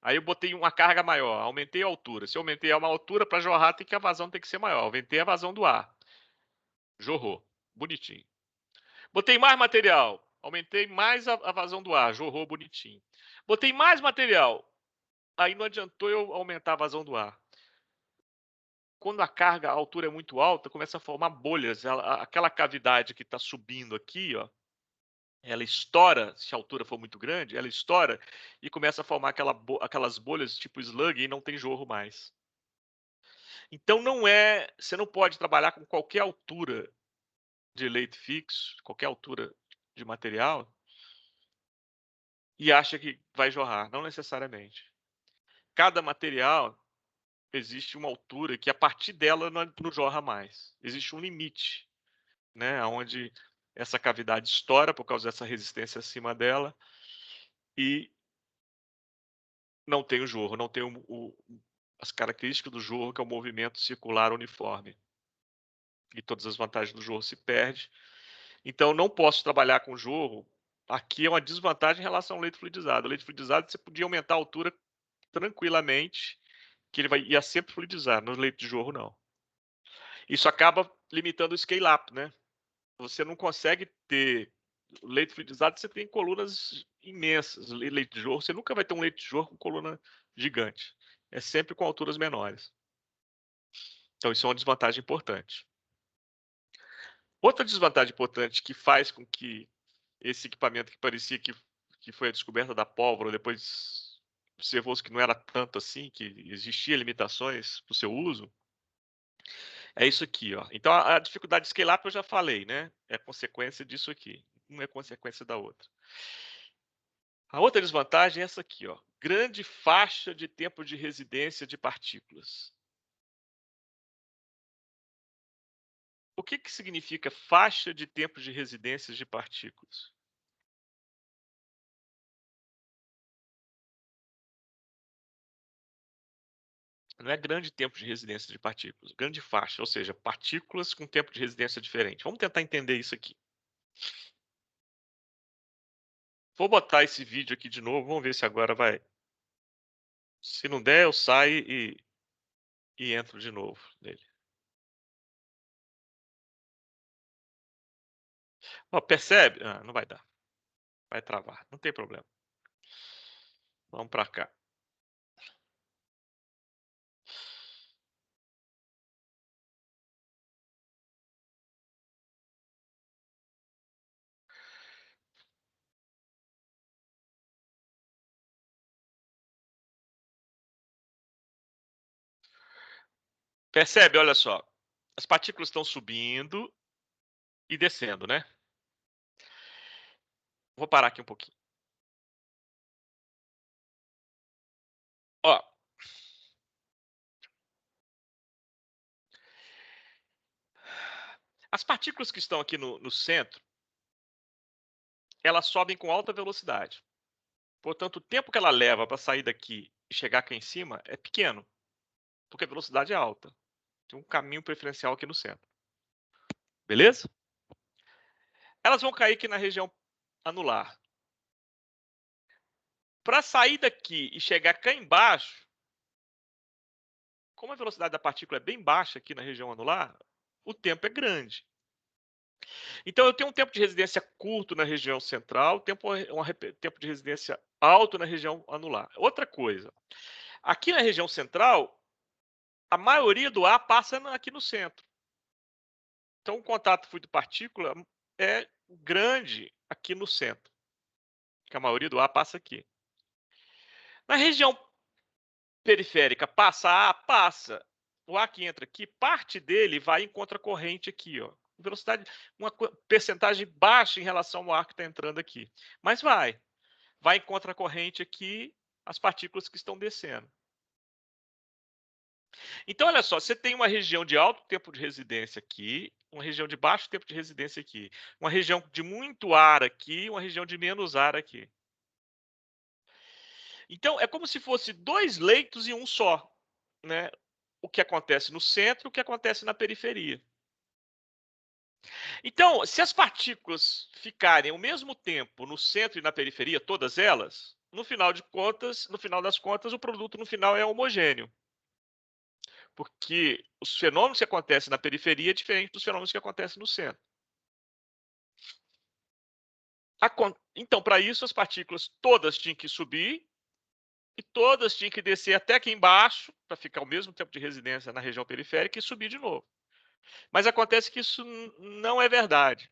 Aí eu botei uma carga maior, aumentei a altura. Se eu aumentei uma altura para jorrar, a vazão tem que ser maior. Aumentei a vazão do ar. Jorrou. Bonitinho. Botei mais material. Aumentei mais a vazão do ar. Jorrou bonitinho. Botei mais material. Aí não adiantou eu aumentar a vazão do ar. Quando a altura é muito alta, começa a formar bolhas. Aquela cavidade que está subindo aqui, ó, ela estoura, se a altura for muito grande, ela estoura e começa a formar aquelas bolhas tipo slug e não tem jorro mais. Então você não pode trabalhar com qualquer altura de leito fixo, qualquer altura de material, e acha que vai jorrar. Não necessariamente. Cada material existe uma altura que a partir dela não jorra mais. Existe um limite, né, onde essa cavidade estoura por causa dessa resistência acima dela e não tem o jorro, não tem as características do jorro, que é o movimento circular uniforme. E todas as vantagens do jorro se perdem. Então, não posso trabalhar com jorro. Aqui é uma desvantagem em relação ao leito fluidizado. O leito fluidizado, você podia aumentar a altura tranquilamente, que ele ia sempre fluidizar. No leito de jorro, não. Isso acaba limitando o scale-up, né? Você não consegue ter leito fluidizado, você tem colunas imensas. Leito de jorro, você nunca vai ter um leito de jorro com coluna gigante. é sempre com alturas menores. Então, isso é uma desvantagem importante. Outra desvantagem importante que faz com que esse equipamento que parecia que foi a descoberta da pólvora, depois observou-se que não era tanto assim, que existia limitações para o seu uso, é isso aqui, ó. Então, a dificuldade de scale-up eu já falei, né? É consequência disso aqui. Uma é consequência da outra. A outra desvantagem é essa aqui, ó. Grande faixa de tempo de residência de partículas. O que significa faixa de tempo de residência de partículas? Não é grande tempo de residência de partículas, grande faixa, ou seja, partículas com tempo de residência diferente. Vamos tentar entender isso aqui. Vou botar esse vídeo aqui de novo, vamos ver se agora vai. Se não der, eu saio e entro de novo nele. Ó, percebe? Ah, não vai dar. Vai travar, não tem problema. Vamos para cá. Percebe? Olha só. As partículas estão subindo e descendo, né? Vou parar aqui um pouquinho. Ó. As partículas que estão aqui no centro, elas sobem com alta velocidade. Portanto, o tempo que ela leva para sair daqui e chegar aqui em cima é pequeno, porque a velocidade é alta. Tem um caminho preferencial aqui no centro. Beleza? Elas vão cair aqui na região anular. Para sair daqui e chegar cá embaixo, como a velocidade da partícula é bem baixa aqui na região anular, o tempo é grande. Então, eu tenho um tempo de residência curto na região central, tempo de residência alto na região anular. Outra coisa, aqui na região central, a maioria do ar passa aqui no centro. Então, o contato fluido-partícula é grande aqui no centro, que a maioria do ar passa aqui. Na região periférica, passa ar? Passa. O ar que entra aqui, parte dele vai em contracorrente aqui, ó. Velocidade, uma percentagem baixa em relação ao ar que está entrando aqui. Mas vai em contracorrente aqui as partículas que estão descendo. Então, olha só, você tem uma região de alto tempo de residência aqui, uma região de baixo tempo de residência aqui, uma região de muito ar aqui, uma região de menos ar aqui. Então, é como se fosse dois leitos em um só, né? O que acontece no centro, o que acontece na periferia. Então, se as partículas ficarem ao mesmo tempo no centro e na periferia, todas elas, no final das contas, o produto no final é homogêneo. Porque os fenômenos que acontecem na periferia é diferente dos fenômenos que acontecem no centro. Então, para isso, as partículas todas tinham que subir e todas tinham que descer até aqui embaixo, para ficar o mesmo tempo de residência na região periférica e subir de novo. Mas acontece que isso não é verdade.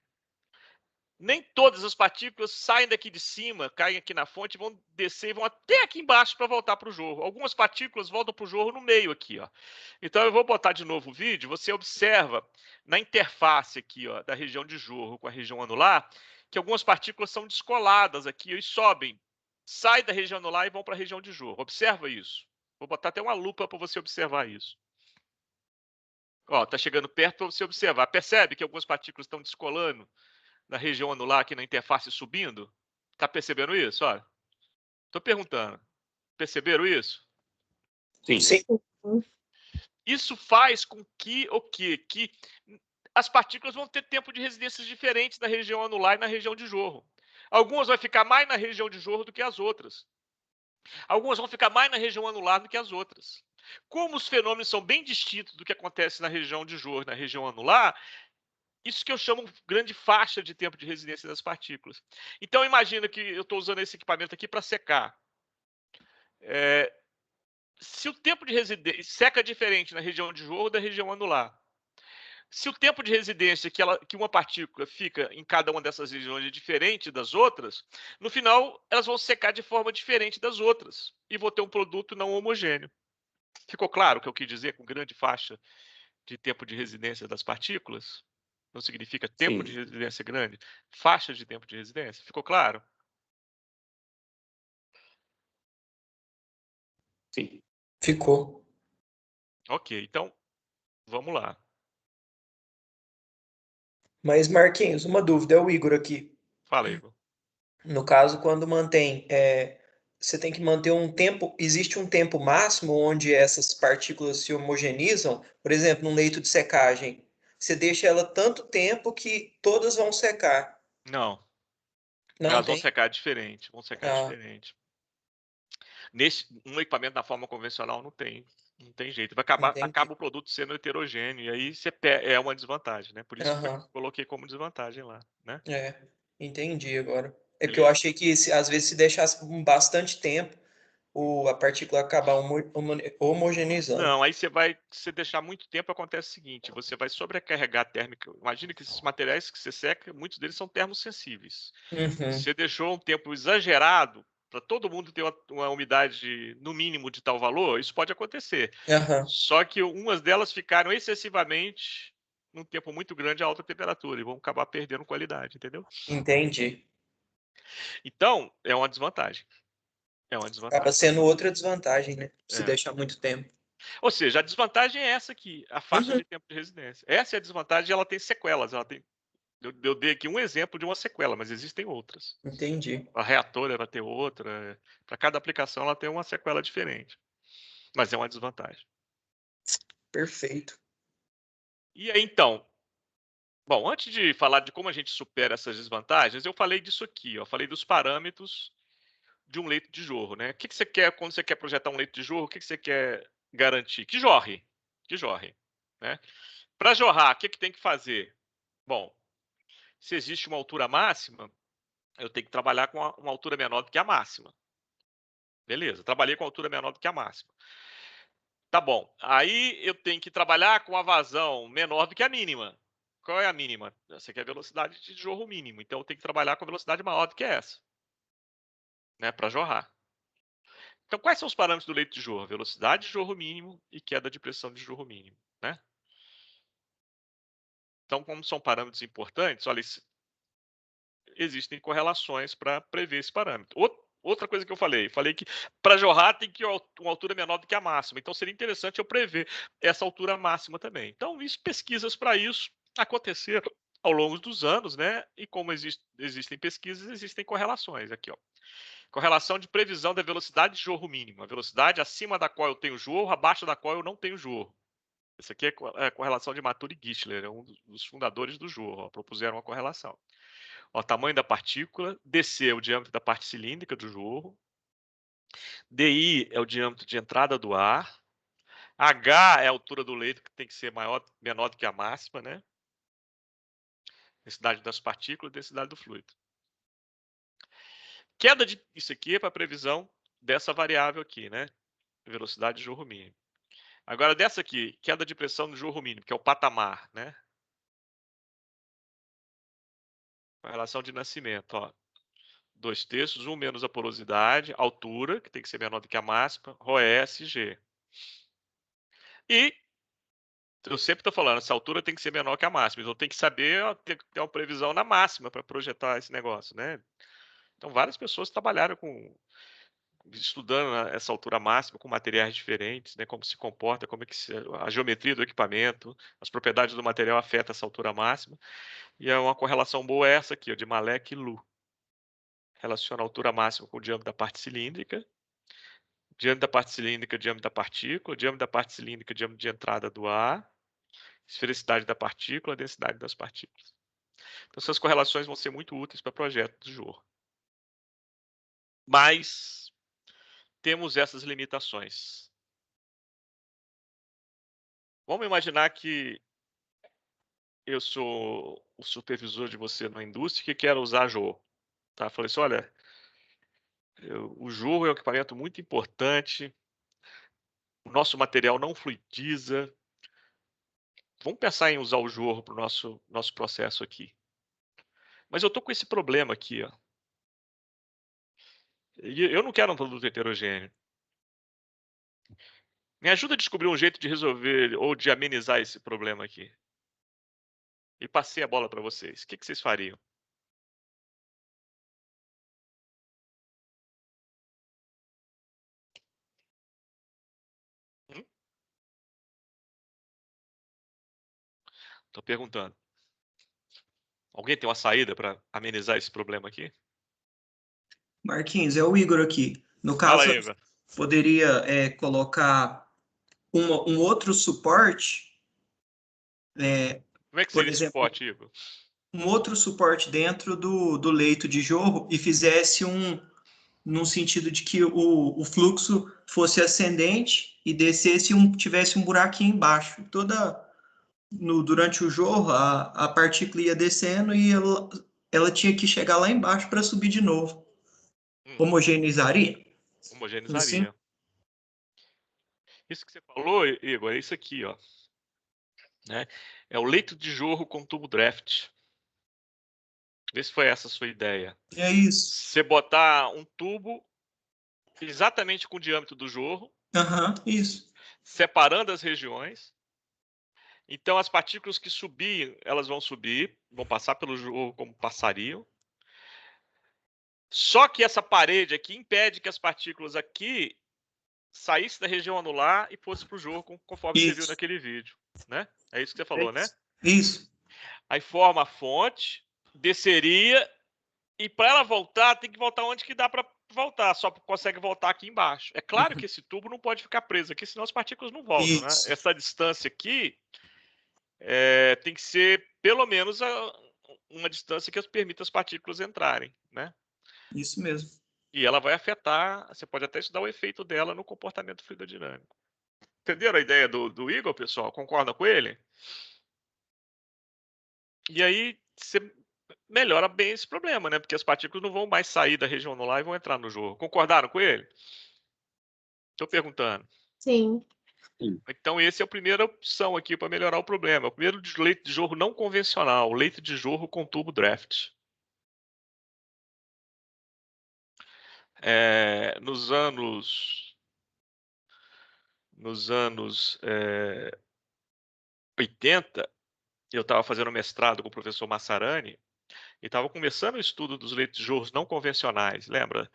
Nem todas as partículas saem daqui de cima, caem aqui na fonte, vão descer e vão até aqui embaixo para voltar para o jorro. Algumas partículas voltam para o jorro no meio aqui, ó. Então eu vou botar de novo o vídeo, você observa na interface aqui, ó, da região de jorro com a região anular, que algumas partículas são descoladas aqui e sobem, saem da região anular e vão para a região de jorro. Observa isso. Vou botar até uma lupa para você observar isso. Ó, tá chegando perto para você observar. Percebe que algumas partículas estão descolando na região anular aqui na interface subindo? Tá percebendo isso? Olha, tô perguntando. Perceberam isso? Sim. Sim. Isso faz com que o quê? Que as partículas vão ter tempo de residências diferentes na região anular e na região de jorro. Algumas vão ficar mais na região de jorro do que as outras. Algumas vão ficar mais na região anular do que as outras. Como os fenômenos são bem distintos do que acontece na região de jorro e na região anular, isso que eu chamo grande faixa de tempo de residência das partículas. Então, imagina que eu estou usando esse equipamento aqui para secar. se o tempo de residência seca diferente na região de jorro da região anular. Se o tempo de residência que uma partícula fica em cada uma dessas regiões é diferente das outras, no final elas vão secar de forma diferente das outras e vou ter um produto não homogêneo. Ficou claro o que eu quis dizer com grande faixa de tempo de residência das partículas? Não significa tempo de Sim, residência grande, faixa de tempo de residência. Ficou claro? sim. Ficou. Ok, então vamos lá. Mas, Marquinhos, uma dúvida, é o Igor aqui. Fala, Igor. No caso, quando mantém, você tem que manter um tempo, existe um tempo máximo onde essas partículas se homogeneizam? Por exemplo, num leito de secagem, você deixa ela tanto tempo que todas vão secar. Não, Não elas vão tem? secar diferente, vão secar Ah, diferente. Um equipamento da forma convencional não tem jeito. entendi. Acaba o produto sendo heterogêneo, e aí é uma desvantagem, né? Por isso que eu Aham, coloquei como desvantagem lá, né? entendi agora. É porque eu Beleza? achei que às vezes se deixasse bastante tempo, a partícula acaba homogeneizando. Não, aí você deixar muito tempo, acontece o seguinte, você vai sobrecarregar a térmica. Imagina que esses materiais que você seca, muitos deles são termosensíveis. Uhum, Você deixou um tempo exagerado para todo mundo ter uma umidade no mínimo de tal valor, isso pode acontecer. aham, Só que umas delas ficaram excessivamente num tempo muito grande a alta temperatura e vão acabar perdendo qualidade, entendeu? entendi. Então, é uma desvantagem. É uma Acaba desvantagem. sendo outra desvantagem, né? Se É. deixar muito tempo. Ou seja, a desvantagem é essa aqui, a faixa Uhum, de tempo de residência. Essa é a desvantagem, ela tem sequelas. Eu dei aqui um exemplo de uma sequela, mas existem outras. entendi. A reatora vai ter outra. Para cada aplicação, ela tem uma sequela diferente. Mas é uma desvantagem. Perfeito. E aí, então, bom, antes de falar de como a gente supera essas desvantagens, eu falei disso aqui, ó, falei dos parâmetros de um leito de jorro, né? O que você quer quando você quer projetar um leito de jorro? O que você quer garantir? Que jorre, né? Para jorrar, o que tem que fazer? Bom, se existe uma altura máxima, eu tenho que trabalhar com uma altura menor do que a máxima. Beleza, trabalhei com a altura menor do que a máxima. Tá bom. Aí eu tenho que trabalhar com a vazão menor do que a mínima. Qual é a mínima? Essa aqui é a velocidade de jorro mínimo. Então eu tenho que trabalhar com a velocidade maior do que essa, né, para jorrar. Então quais são os parâmetros do leito de jorro? Velocidade de jorro mínimo e queda de pressão de jorro mínimo, né? Então, como são parâmetros importantes, olha, existem correlações para prever esse parâmetro. Outra coisa que eu falei que para jorrar tem que uma altura menor do que a máxima. Então seria interessante eu prever essa altura máxima também. Então, pesquisas para isso aconteceram ao longo dos anos, né? E como existem pesquisas, existem correlações aqui, ó. Correlação de previsão da velocidade de jorro mínimo, a velocidade acima da qual eu tenho jorro, abaixo da qual eu não tenho jorro. Essa aqui é a correlação de Matur e Gichler, é um dos fundadores do jorro, ó, propuseram uma correlação. Ó, tamanho da partícula, DC é o diâmetro da parte cilíndrica do jorro, DI é o diâmetro de entrada do ar, H é a altura do leito, que tem que ser menor do que a máxima, né? Densidade das partículas, densidade do fluido. Isso aqui é para a previsão dessa variável aqui, né? Velocidade de jorro mínimo. Agora, dessa aqui, queda de pressão do jorro mínimo, que é o patamar, né? Com a relação de nascimento, ó. 2/3, 1 menos a porosidade, altura, que tem que ser menor do que a máxima, ρS, G. E eu sempre estou falando, essa altura tem que ser menor que a máxima. Então tem que saber, ter uma previsão na máxima para projetar esse negócio, né? Então várias pessoas trabalharam estudando essa altura máxima com materiais diferentes, né? Como se comporta, como é que a geometria do equipamento, as propriedades do material afetam essa altura máxima. E é uma correlação boa essa aqui, ó, de Malek e Lu. Relaciona a altura máxima com o diâmetro da parte cilíndrica, diâmetro da parte cilíndrica, diâmetro da partícula, diâmetro da parte cilíndrica, diâmetro de entrada do ar, esfericidade da partícula, densidade das partículas. Então, essas correlações vão ser muito úteis para projetos de jorro. Mas temos essas limitações. Vamos imaginar que eu sou o supervisor de você na indústria que quer usar jorro. Tá? Falei assim, olha, o jorro é um equipamento muito importante o nosso material não fluidiza. Vamos pensar em usar o jorro para o nosso processo aqui. Mas eu estou com esse problema aqui, ó. E eu não quero um produto heterogêneo. Me ajuda a descobrir um jeito de resolver ou de amenizar esse problema aqui. E passei a bola para vocês. O que vocês fariam? Estou perguntando. Alguém tem uma saída para amenizar esse problema aqui? Marquinhos, é o Igor aqui. No Fala caso, aí, Igor. poderia colocar um outro suporte, Como é que por seria esse exemplo, suporte, Igor? um outro suporte dentro do leito de jorro e fizesse num sentido de que o fluxo fosse ascendente e descesse tivesse um buraquinho embaixo. Durante o jorro, a partícula ia descendo e ela tinha que chegar lá embaixo para subir de novo. Homogeneizaria? Assim? Homogeneizaria. Isso que você falou, Igor, é isso aqui, ó. Né? É o leito de jorro com tubo draft. Vê se foi essa a sua ideia. É isso. Você botar um tubo exatamente com o diâmetro do jorro, Isso. separando as regiões. Então, as partículas que subirem, elas vão subir, vão passar pelo jorro como passariam. Só que essa parede aqui impede que as partículas aqui saíssem da região anular e fossem para o jorro, conforme você viu naquele vídeo. Né? É isso que você falou, né? Isso. Aí forma a fonte, desceria, e para ela voltar, tem que voltar onde que dá para voltar, só consegue voltar aqui embaixo. É claro que esse tubo não pode ficar preso aqui, senão as partículas não voltam. Né? Essa distância aqui tem que ser pelo menos uma distância que permita as partículas entrarem. Né? Isso mesmo. E ela vai afetar, você pode até estudar o efeito dela no comportamento fluidodinâmico. Entenderam a ideia do Igor, pessoal? Concorda com ele? E aí você melhora bem esse problema, né? Porque as partículas não vão mais sair da região anular e vão entrar no jorro. Concordaram com ele? Estou perguntando. Sim. Então, esse é a primeira opção aqui para melhorar o problema. O primeiro leito de jorro não convencional, o leito de jorro com tubo draft. Nos anos 80, eu estava fazendo mestrado com o professor Massarani e estava começando o estudo dos leitos de jorros não convencionais. Lembra?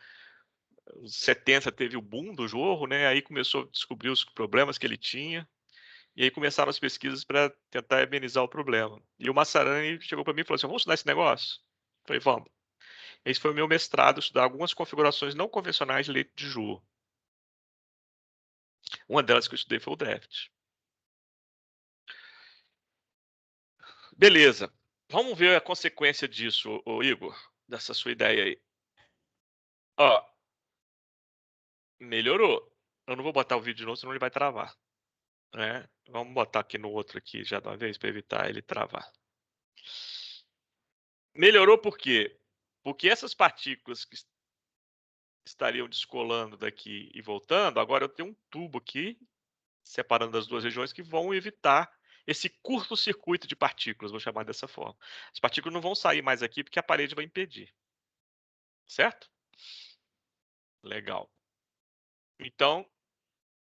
Nos 70 teve o boom do jorro, né? Aí começou a descobrir os problemas que ele tinha. E aí começaram as pesquisas para tentar amenizar o problema. E o Massarani chegou para mim e falou assim: vamos estudar esse negócio? Eu falei, vamos. Esse foi o meu mestrado, estudar algumas configurações não convencionais de leito de jorro. Uma delas que eu estudei foi o draft. Beleza. Vamos ver a consequência disso, Igor, dessa sua ideia aí. Ó, melhorou. Eu não vou botar o vídeo de novo, senão ele vai travar. Né? Vamos botar aqui no outro aqui já de uma vez para evitar ele travar. Melhorou por quê? Porque essas partículas que estariam descolando daqui e voltando, agora eu tenho um tubo aqui, separando as duas regiões, que vão evitar esse curto-circuito de partículas, vou chamar dessa forma. As partículas não vão sair mais aqui porque a parede vai impedir. Certo? Legal. Então,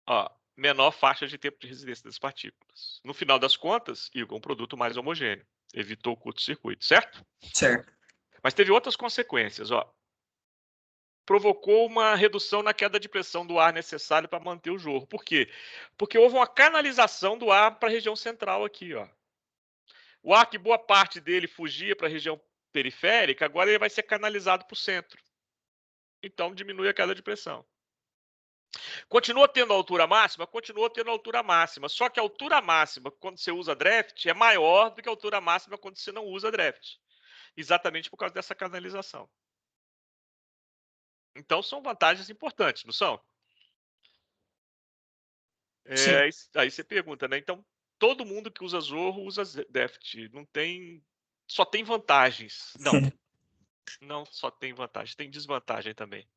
ó, menor faixa de tempo de residência das partículas. No final das contas, Igor, um produto mais homogêneo. Evitou o curto-circuito, certo? Certo. Mas teve outras consequências, ó. Provocou uma redução na queda de pressão do ar necessário para manter o jorro. Por quê? Porque houve uma canalização do ar para a região central aqui, ó. O ar que boa parte dele fugia para a região periférica, agora ele vai ser canalizado para o centro. Então diminui a queda de pressão. Continua tendo a altura máxima? Continua tendo a altura máxima. Só que a altura máxima, quando você usa draft, é maior do que a altura máxima quando você não usa draft. Exatamente por causa dessa canalização. Então são vantagens importantes, não são? Aí você pergunta, né? Então, todo mundo que usa Zorro usa Draft. Não tem. Só tem vantagens. Não. Não só tem vantagem, tem desvantagem também.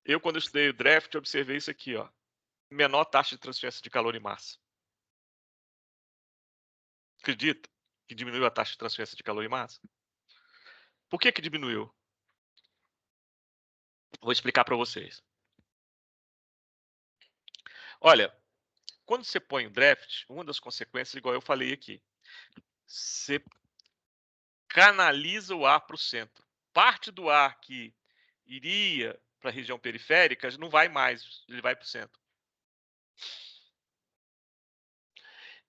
Eu, quando estudei o Draft, observei isso aqui, ó. menor taxa de transferência de calor e massa. Acredita que diminuiu a taxa de transferência de calor e massa? Por que diminuiu? Vou explicar para vocês. Olha, quando você põe o draft, uma das consequências, igual eu falei aqui, você canaliza o ar para o centro. Parte do ar que iria para a região periférica não vai mais, ele vai para o centro.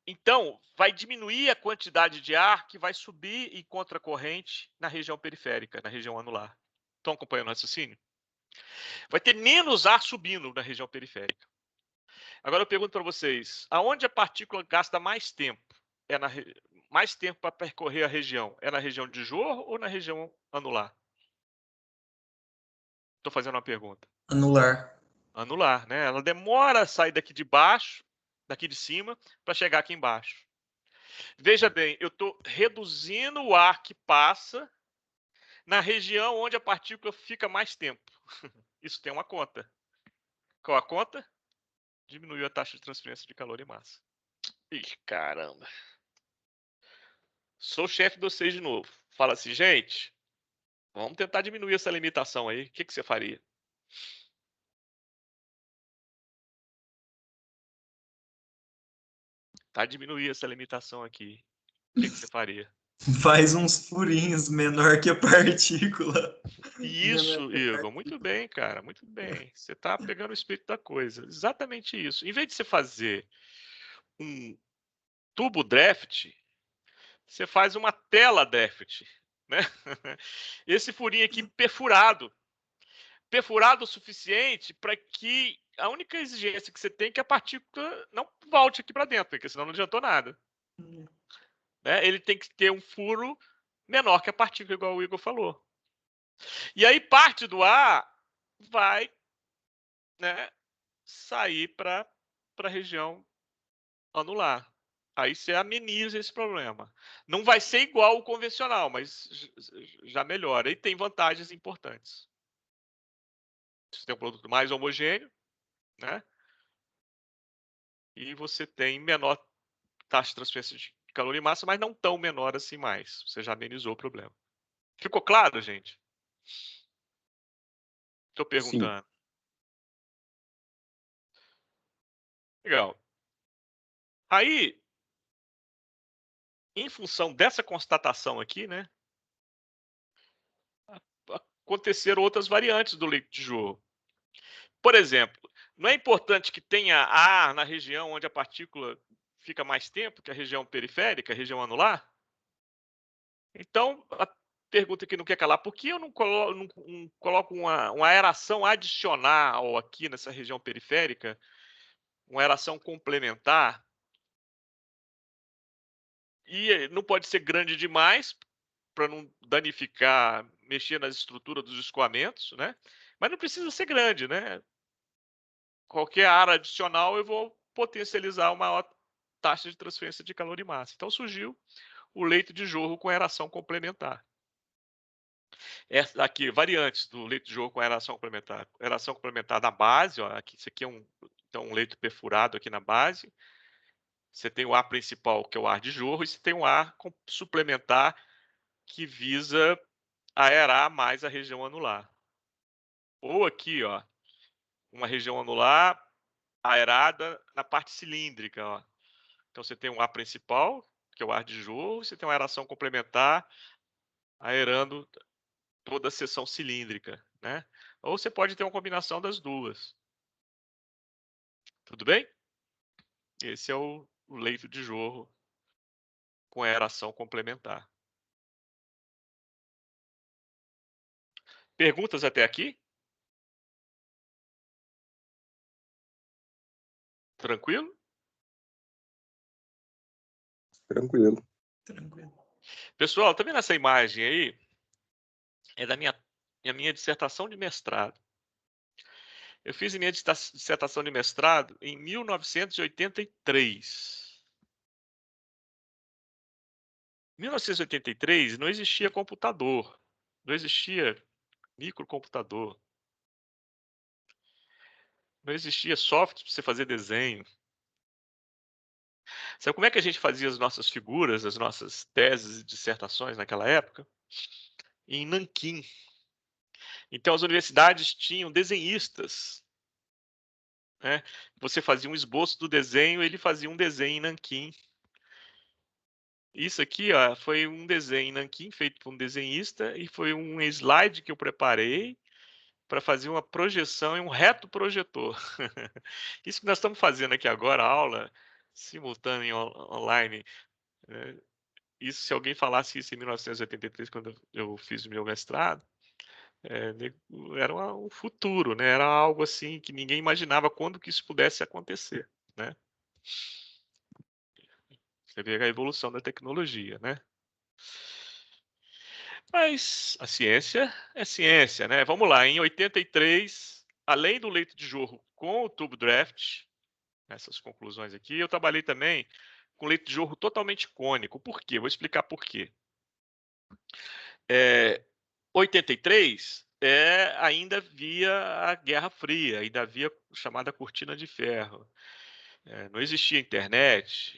Então, vai diminuir a quantidade de ar que vai subir em contracorrente na região periférica, na região anular. Estão acompanhando o raciocínio? Vai ter menos ar subindo na região periférica. Agora eu pergunto para vocês, aonde a partícula gasta mais tempo? Mais tempo para percorrer a região? É na região de Jor ou na região anular? Estou fazendo uma pergunta. Anular. Anular, né? Ela demora a sair daqui de baixo, daqui de cima, para chegar aqui embaixo. Veja bem, eu estou reduzindo o ar que passa na região onde a partícula fica mais tempo. Isso tem uma conta. Qual a conta? Diminuiu a taxa de transferência de calor e massa. Ih, caramba. Sou chefe de vocês de novo. Fala assim, gente, vamos tentar diminuir essa limitação aí. O que você faria? Tá, diminuir essa limitação aqui. O que você faria? Faz uns furinhos menor que a partícula. Isso, Igor. Muito bem, cara. Muito bem. Você tá pegando o espírito da coisa. Exatamente isso. Em vez de você fazer um tubo draft, você faz uma tela draft, né? Esse furinho aqui perfurado o suficiente para que a única exigência que você tem é que a partícula não volte aqui para dentro, porque senão não adiantou nada. Né? Ele tem que ter um furo menor que a partícula, igual o Igor falou. E aí parte do ar vai, né, sair para a região anular. Aí você ameniza esse problema. Não vai ser igual o convencional, mas já melhora. E tem vantagens importantes. Você tem um produto mais homogêneo, né? E você tem menor taxa de transferência de calor e massa, mas não tão menor assim mais. Você já amenizou o problema. Ficou claro, gente? Estou perguntando. Sim. Legal. Aí, em função dessa constatação aqui, né, aconteceram outras variantes do leito de Joule. Por exemplo, não é importante que tenha ar na região onde a partícula fica mais tempo, que é a região periférica, a região anular? Então, a pergunta que não quer calar, por que eu não coloco uma aeração adicional aqui nessa região periférica, uma aeração complementar? E não pode ser grande demais, para não danificar, mexer nas estruturas dos escoamentos, né? Mas não precisa ser grande, né? Qualquer área adicional eu vou potencializar uma maior taxa de transferência de calor e massa. Então surgiu o leito de jorro com aeração complementar. Essa aqui, variantes do leito de jorro com aeração complementar. Aeração complementar na base, ó, aqui, isso aqui é um leito perfurado aqui na base. Você tem o ar principal, que é o ar de jorro, e você tem um ar suplementar que visa aerar mais a região anular. Ou aqui, ó, uma região anular aerada na parte cilíndrica, ó. Então você tem um ar principal, que é o ar de jorro, você tem uma aeração complementar aerando toda a seção cilíndrica, né? Ou você pode ter uma combinação das duas. Tudo bem? Esse é o leito de jorro com aeração complementar. Perguntas até aqui? Tranquilo? Tranquilo. Pessoal, tá vendo essa imagem aí? É da minha dissertação de mestrado. Eu fiz minha dissertação de mestrado em 1983. Em 1983 não existia computador, não existia microcomputador. Não existia software para você fazer desenho. Sabe como é que a gente fazia as nossas figuras, as nossas teses e dissertações naquela época? Em nanquim. Então as universidades tinham desenhistas, né? Você fazia um esboço do desenho, ele fazia um desenho em nanquim. Isso aqui, ó, foi um desenho em nanquim feito por um desenhista e foi um slide que eu preparei para fazer uma projeção em um reto projetor. Isso que nós estamos fazendo aqui agora, aula simultânea online. Isso, se alguém falasse isso em 1983, quando eu fiz o meu mestrado, era um futuro, né? Era algo assim que ninguém imaginava quando que isso pudesse acontecer, né? Você vê a evolução da tecnologia, né? Mas a ciência é ciência, né? Vamos lá, em 83, além do leito de jorro com o tubo draft, essas conclusões aqui, eu trabalhei também com leito de jorro totalmente cônico. Por quê? Vou explicar por quê. 83 ainda havia a Guerra Fria, ainda havia a chamada cortina de ferro. Não existia internet,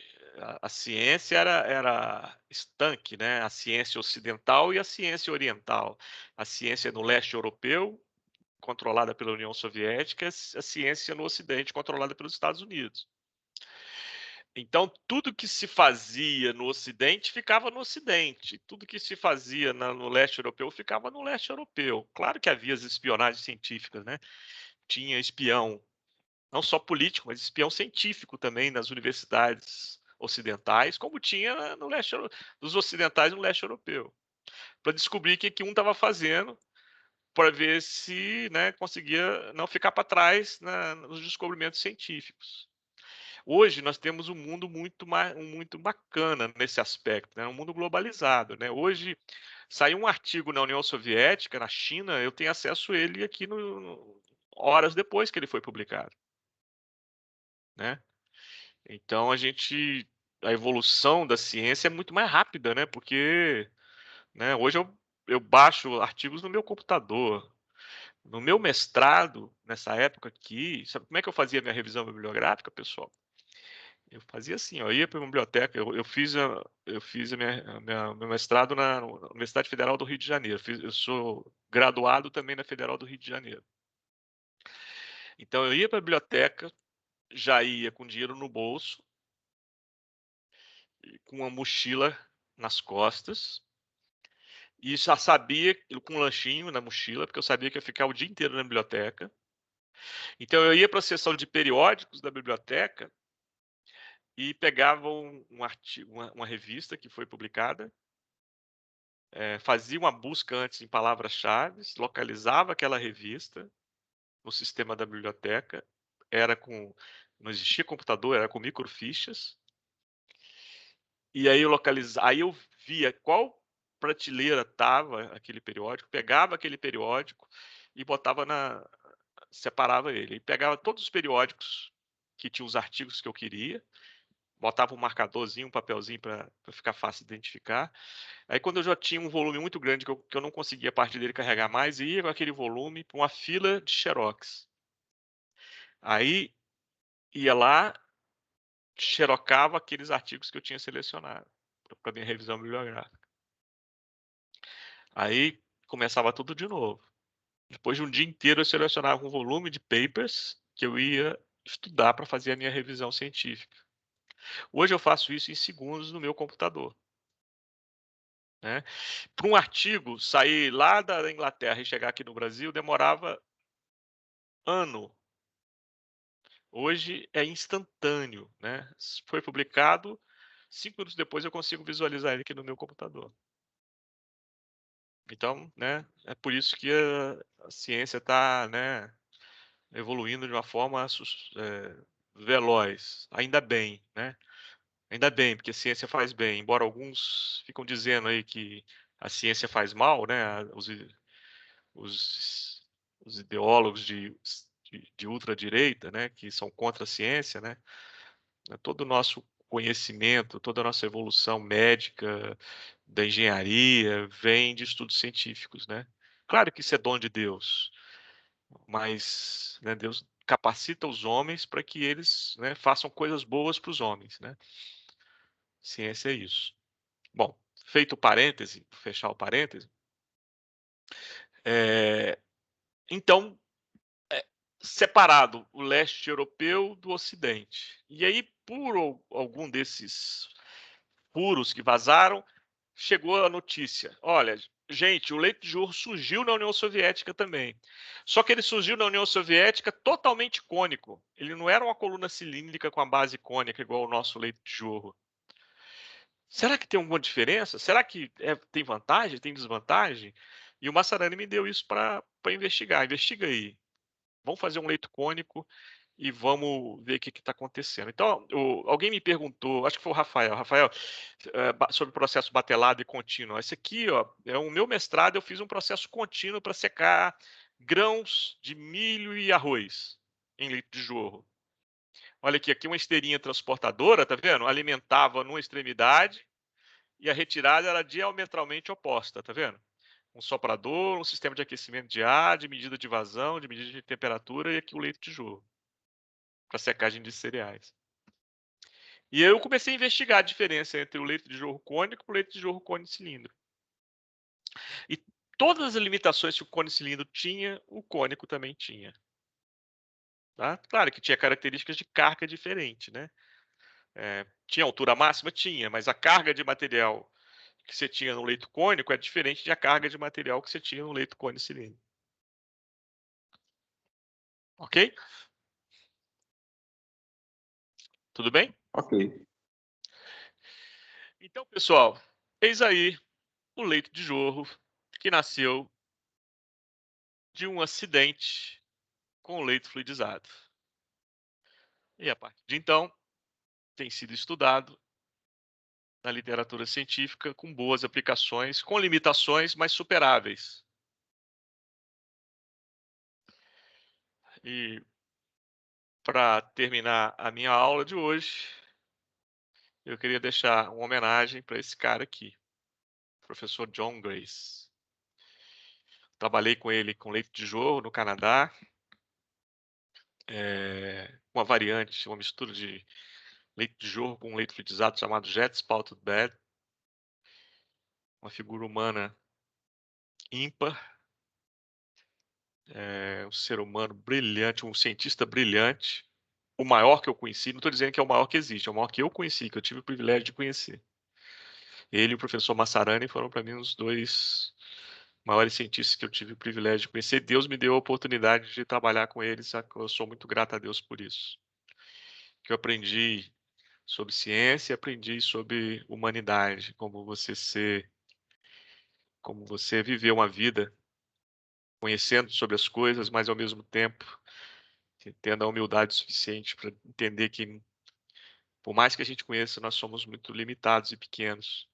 a ciência era estanque, né? A ciência ocidental e a ciência oriental. A ciência no leste europeu, controlada pela União Soviética, a ciência no ocidente, controlada pelos Estados Unidos. Então, tudo que se fazia no Ocidente ficava no Ocidente. Tudo que se fazia no leste europeu ficava no leste europeu. Claro que havia as espionagens científicas, né? Tinha espião, não só político, mas espião científico também nas universidades ocidentais, como tinha no leste dos ocidentais no leste europeu, para descobrir o que um estava fazendo, para ver se, né, conseguia não ficar para trás nos descobrimentos científicos. Hoje nós temos um mundo muito bacana nesse aspecto, né? Um mundo globalizado, né? Hoje saiu um artigo na União Soviética, na China, eu tenho acesso a ele aqui horas depois que ele foi publicado, né? Então a evolução da ciência é muito mais rápida, né? Porque, né, hoje eu baixo artigos no meu computador. No meu mestrado, nessa época aqui, sabe como é que eu fazia a minha revisão bibliográfica, pessoal? Eu fazia assim, ó, eu ia para a biblioteca, eu fiz meu mestrado na Universidade Federal do Rio de Janeiro. Eu sou graduado também na Federal do Rio de Janeiro. Então eu ia para a biblioteca, já ia com dinheiro no bolso, com uma mochila nas costas, e já sabia, com um lanchinho na mochila, porque eu sabia que ia ficar o dia inteiro na biblioteca. Então eu ia para a seção de periódicos da biblioteca e pegava um artigo, uma revista que foi publicada, fazia uma busca antes em palavras-chave, localizava aquela revista no sistema da biblioteca, não existia computador, era com microfichas, e aí eu via qual prateleira estava aquele periódico, pegava aquele periódico e separava ele, e pegava todos os periódicos que tinham os artigos que eu queria, botava um marcadorzinho, um papelzinho para ficar fácil de identificar. Aí quando eu já tinha um volume muito grande que eu não conseguia a parte dele carregar mais, ia com aquele volume para uma fila de xerox. Aí ia lá, xerocava aqueles artigos que eu tinha selecionado para minha revisão bibliográfica. Aí começava tudo de novo. Depois de um dia inteiro eu selecionava um volume de papers que eu ia estudar para fazer a minha revisão científica. Hoje eu faço isso em segundos no meu computador, né? Para um artigo sair lá da Inglaterra e chegar aqui no Brasil demorava ano. Hoje é instantâneo, né? Foi publicado, 5 minutos depois eu consigo visualizar ele aqui no meu computador. Então, né, é por isso que a ciência está, né, evoluindo de uma forma veloz. Ainda bem, né? Ainda bem, porque a ciência faz bem. Embora alguns ficam dizendo aí que a ciência faz mal, né? Os, os ideólogos de ultradireita, né, que são contra a ciência, né? Todo o nosso conhecimento, toda a nossa evolução médica, da engenharia, vem de estudos científicos, né? Claro que isso é dom de Deus, mas, né, Deus capacita os homens para que eles, né, façam coisas boas para os homens, né? Ciência é isso. Bom, feito o parêntese, fechar o parêntese, então, separado o leste europeu do ocidente. E aí, por algum desses furos que vazaram, chegou a notícia: olha, gente, o leite de jorro surgiu na União Soviética também. Só que ele surgiu na União Soviética totalmente cônico. Ele não era uma coluna cilíndrica com a base cônica, igual o nosso leite de jorro. Será que tem alguma diferença? Será que tem vantagem, tem desvantagem? E o Massarani me deu isso para investigar. Investiga aí. Vamos fazer um leito cônico e vamos ver o que está acontecendo. Então, alguém me perguntou, acho que foi o Rafael, sobre o processo batelado e contínuo. Esse aqui, ó, é o meu mestrado, eu fiz um processo contínuo para secar grãos de milho e arroz em leito de jorro. Olha aqui uma esteirinha transportadora, tá vendo? Alimentava numa extremidade e a retirada era diametralmente oposta, tá vendo? Um soprador, um sistema de aquecimento de ar, de medida de vazão, de medida de temperatura e aqui o leito de jorro para secagem de cereais. E aí eu comecei a investigar a diferença entre o leito de jorro cônico e o leito de jorro cone cilindro. E todas as limitações que o cone cilindro tinha, o cônico também tinha. Tá? Claro que tinha características de carga diferente, né? Tinha altura máxima? Tinha, mas a carga de material que você tinha no leito cônico é diferente da carga de material que você tinha no leito cone cilindro. Ok? Tudo bem? Ok. Então, pessoal, eis aí o leito de jorro que nasceu de um acidente com o leito fluidizado. E a partir de então, tem sido estudado na literatura científica com boas aplicações, com limitações, mas superáveis. E para terminar a minha aula de hoje, eu queria deixar uma homenagem para esse cara aqui, professor John Grace. Trabalhei com ele com leite de jorro no Canadá, uma variante, uma mistura de leite de jorro com leite fluidizado chamado Jet Spouted Bed, uma figura humana ímpar, um ser humano brilhante, um cientista brilhante, o maior que eu conheci. Não estou dizendo que é o maior que existe, é o maior que eu conheci, que eu tive o privilégio de conhecer. Ele e o professor Massarani foram para mim os dois maiores cientistas que eu tive o privilégio de conhecer. Deus me deu a oportunidade de trabalhar com eles, eu sou muito grato a Deus por isso. Que eu aprendi sobre ciência, aprendi sobre humanidade, como você viver uma vida conhecendo sobre as coisas, mas ao mesmo tempo tendo a humildade suficiente para entender que, por mais que a gente conheça, nós somos muito limitados e pequenos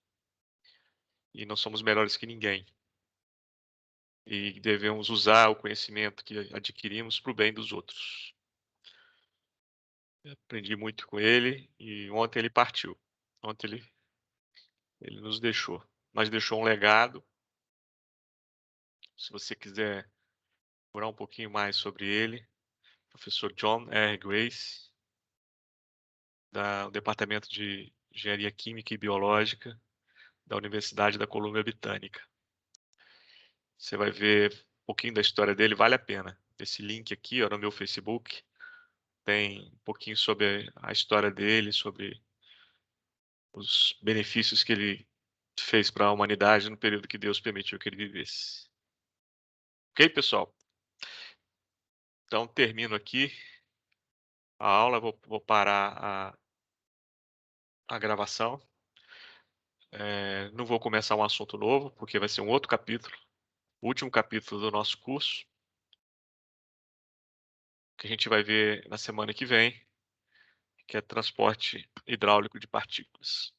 e não somos melhores que ninguém. E devemos usar o conhecimento que adquirimos para o bem dos outros. Eu aprendi muito com ele e ontem ele partiu. Ontem ele nos deixou, mas deixou um legado. Se você quiser procurar um pouquinho mais sobre ele, professor John R. Grace, do Departamento de Engenharia Química e Biológica da Universidade da Colômbia Britânica. Você vai ver um pouquinho da história dele, vale a pena. Esse link aqui, ó, no meu Facebook, tem um pouquinho sobre a história dele, sobre os benefícios que ele fez para a humanidade no período que Deus permitiu que ele vivesse. Ok, pessoal? Então, termino aqui a aula, vou parar a gravação. Não vou começar um assunto novo, porque vai ser um outro capítulo, o último capítulo do nosso curso, que a gente vai ver na semana que vem, que é transporte hidráulico de partículas.